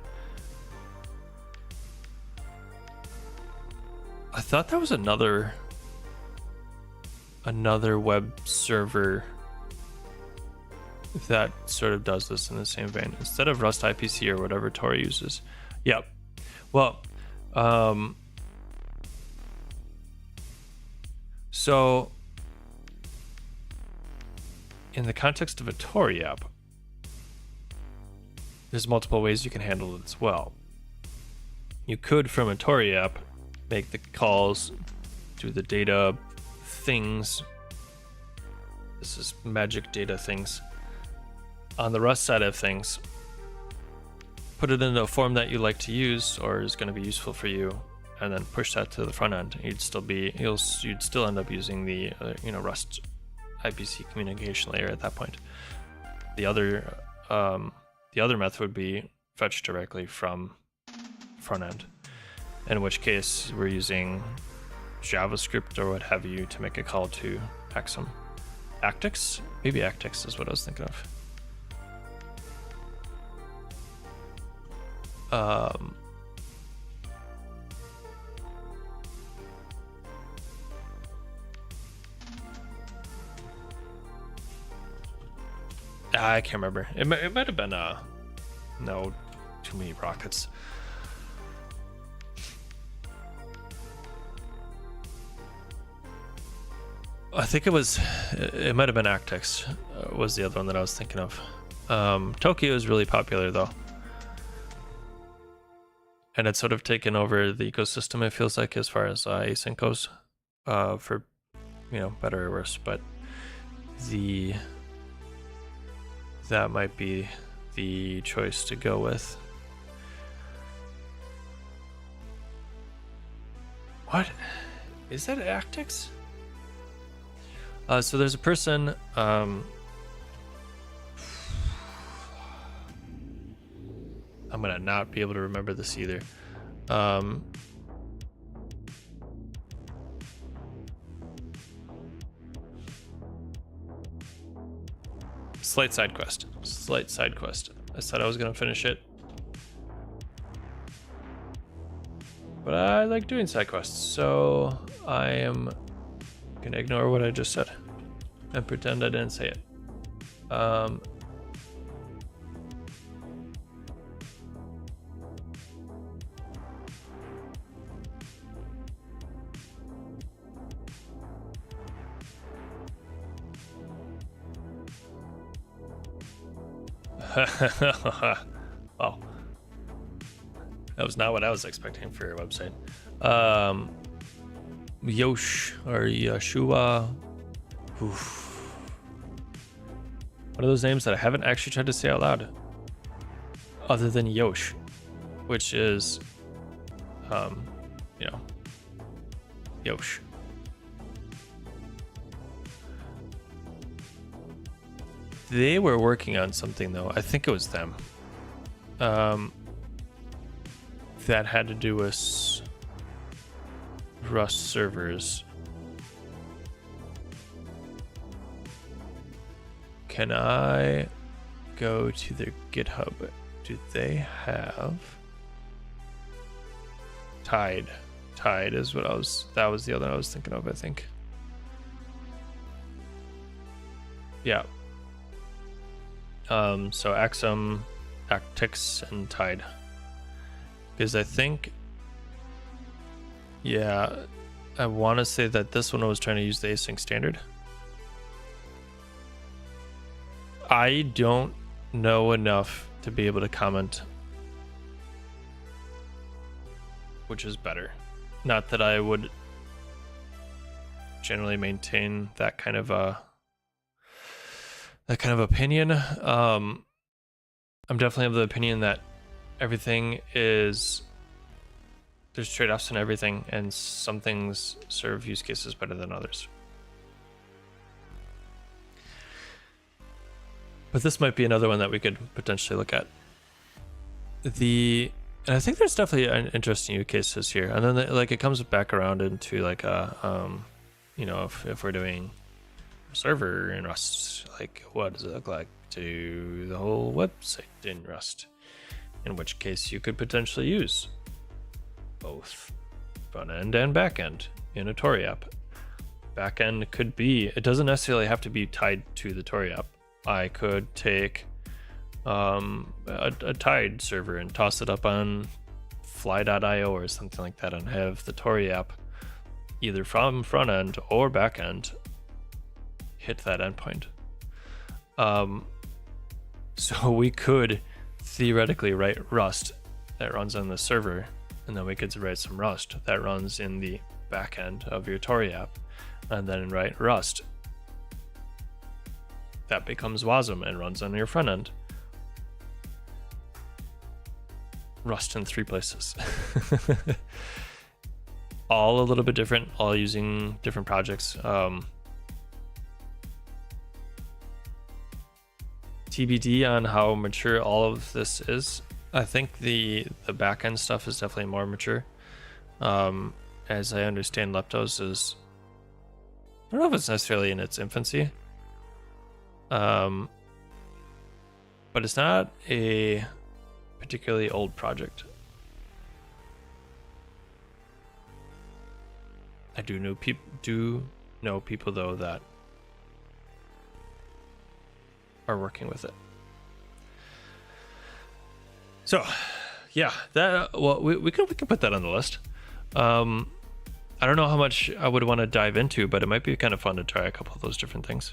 I thought that was another web server that sort of does this in the same vein instead of Rust IPC or whatever Tor uses. Yep. Well, so in the context of a Tor app, there's multiple ways you can handle it as well. You could, from a Tor app, make the calls, do the data things. This is magic data things. On the Rust side of things, put it in a form that you like to use or is going to be useful for you, and then push that to the front end. You'd still end up using the Rust IPC communication layer at that point. The other method would be fetch directly from front end, in which case we're using JavaScript or what have you to make a call to Axum. Actix? Maybe Actix is what I was thinking of. I can't remember. It might have been no, too many rockets. I think it might have been Actix was the other one that I was thinking of. Tokyo is really popular though. And it's sort of taken over the ecosystem, it feels like, as far as async goes, for, better or worse. But that might be the choice to go with. What? Is that Actix? So there's a person, I'm gonna not be able to remember this either. Slight side quest. I said I was gonna finish it, but I like doing side quests, so I am gonna ignore what I just said and pretend I didn't say it. Oh, that was not what I was expecting for your website. Yosh or Yeshua. Oof. One of those names that I haven't actually tried to say out loud, other than Yosh, which is, Yosh. They were working on something though. I think it was them. That had to do with Rust servers. Can I go to their GitHub? Do they have Tide? Tide is what that was the other I was thinking of, I think. Yeah. So Axum, Actix, and Tide. Because I think, yeah, I want to say that this one was trying to use the async standard. I don't know enough to be able to comment which is better. Not that I would generally maintain that kind of opinion. I'm definitely of the opinion that everything there's trade-offs in everything, and some things serve use cases better than others. But this might be another one that we could potentially look at. And I think there's definitely an interesting use cases here, and then it comes back around into if we're doing a server in Rust, what does it look like to do the whole website in Rust? In which case you could potentially use both front end and back end in a Tor app. Back end it doesn't necessarily have to be tied to the Tor app. I could take a Tide server and toss it up on fly.io or something like that and have the Tori app either from front end or back end hit that endpoint. So we could theoretically write Rust that runs on the server, and then we could write some Rust that runs in the back end of your Tori app, and then write Rust that becomes Wasm and runs on your front end. Rust in 3 places. All a little bit different, all using different projects. TBD on how mature all of this is. I think the backend stuff is definitely more mature. As I understand, Leptos is, I don't know if it's necessarily in its infancy. But it's not a particularly old project. I do know people though that are working with it. So yeah, that well, we can put that on the list. I don't know how much I would want to dive into, but it might be kind of fun to try a couple of those different things.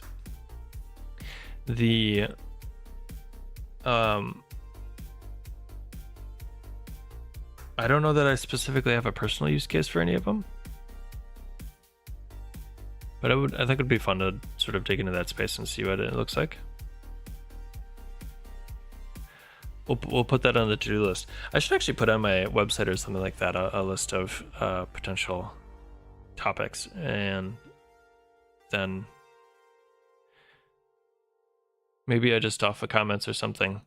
The I don't know that I specifically have a personal use case for any of them, but I think it'd be fun to sort of dig into that space and see what it looks like. We'll put that on the to-do list. I should actually put on my website or something like that a list of potential topics, and then maybe I just offer comments or something,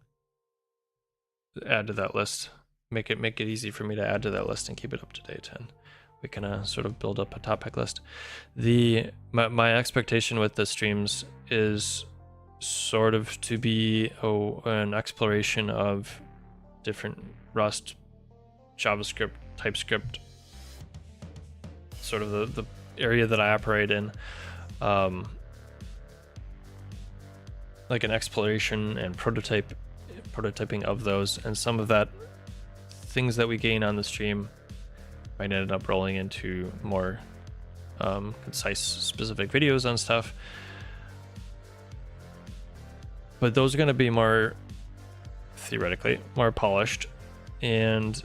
add to that list, make it easy for me to add to that list and keep it up to date, and we can sort of build up a topic list. My expectation with the streams is sort of to be an exploration of different Rust, JavaScript, TypeScript, sort of the area that I operate in, like an exploration and prototyping of those, and some of that things that we gain on the stream might end up rolling into more concise, specific videos on stuff. But those are going to be more, theoretically, more polished and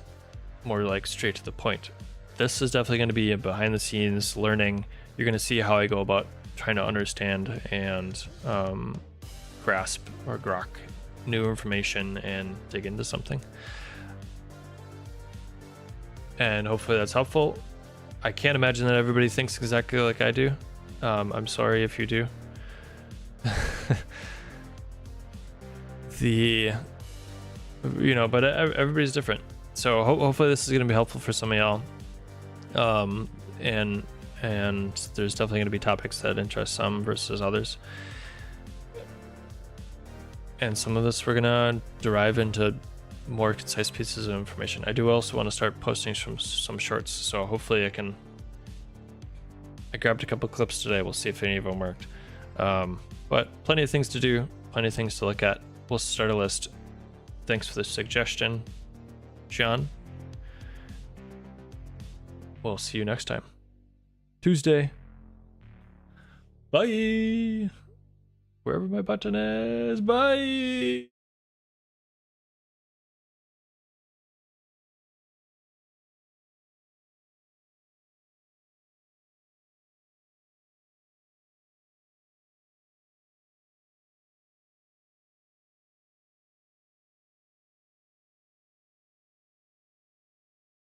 more like straight to the point. This is definitely going to be a behind the scenes learning. You're going to see how I go about trying to understand and grasp or grok new information and dig into something. And hopefully that's helpful. I can't imagine that everybody thinks exactly like I do. I'm sorry if you do. But everybody's different. So hopefully this is going to be helpful for some of y'all. And there's definitely going to be topics that interest some versus others. And some of this we're going to derive into more concise pieces of information. I do also want to start posting some shorts. So hopefully I grabbed a couple clips today. We'll see if any of them worked. But plenty of things to do, plenty of things to look at. We'll start a list. Thanks for the suggestion, John. We'll see you next time. Tuesday. Bye. Wherever my button is. Bye.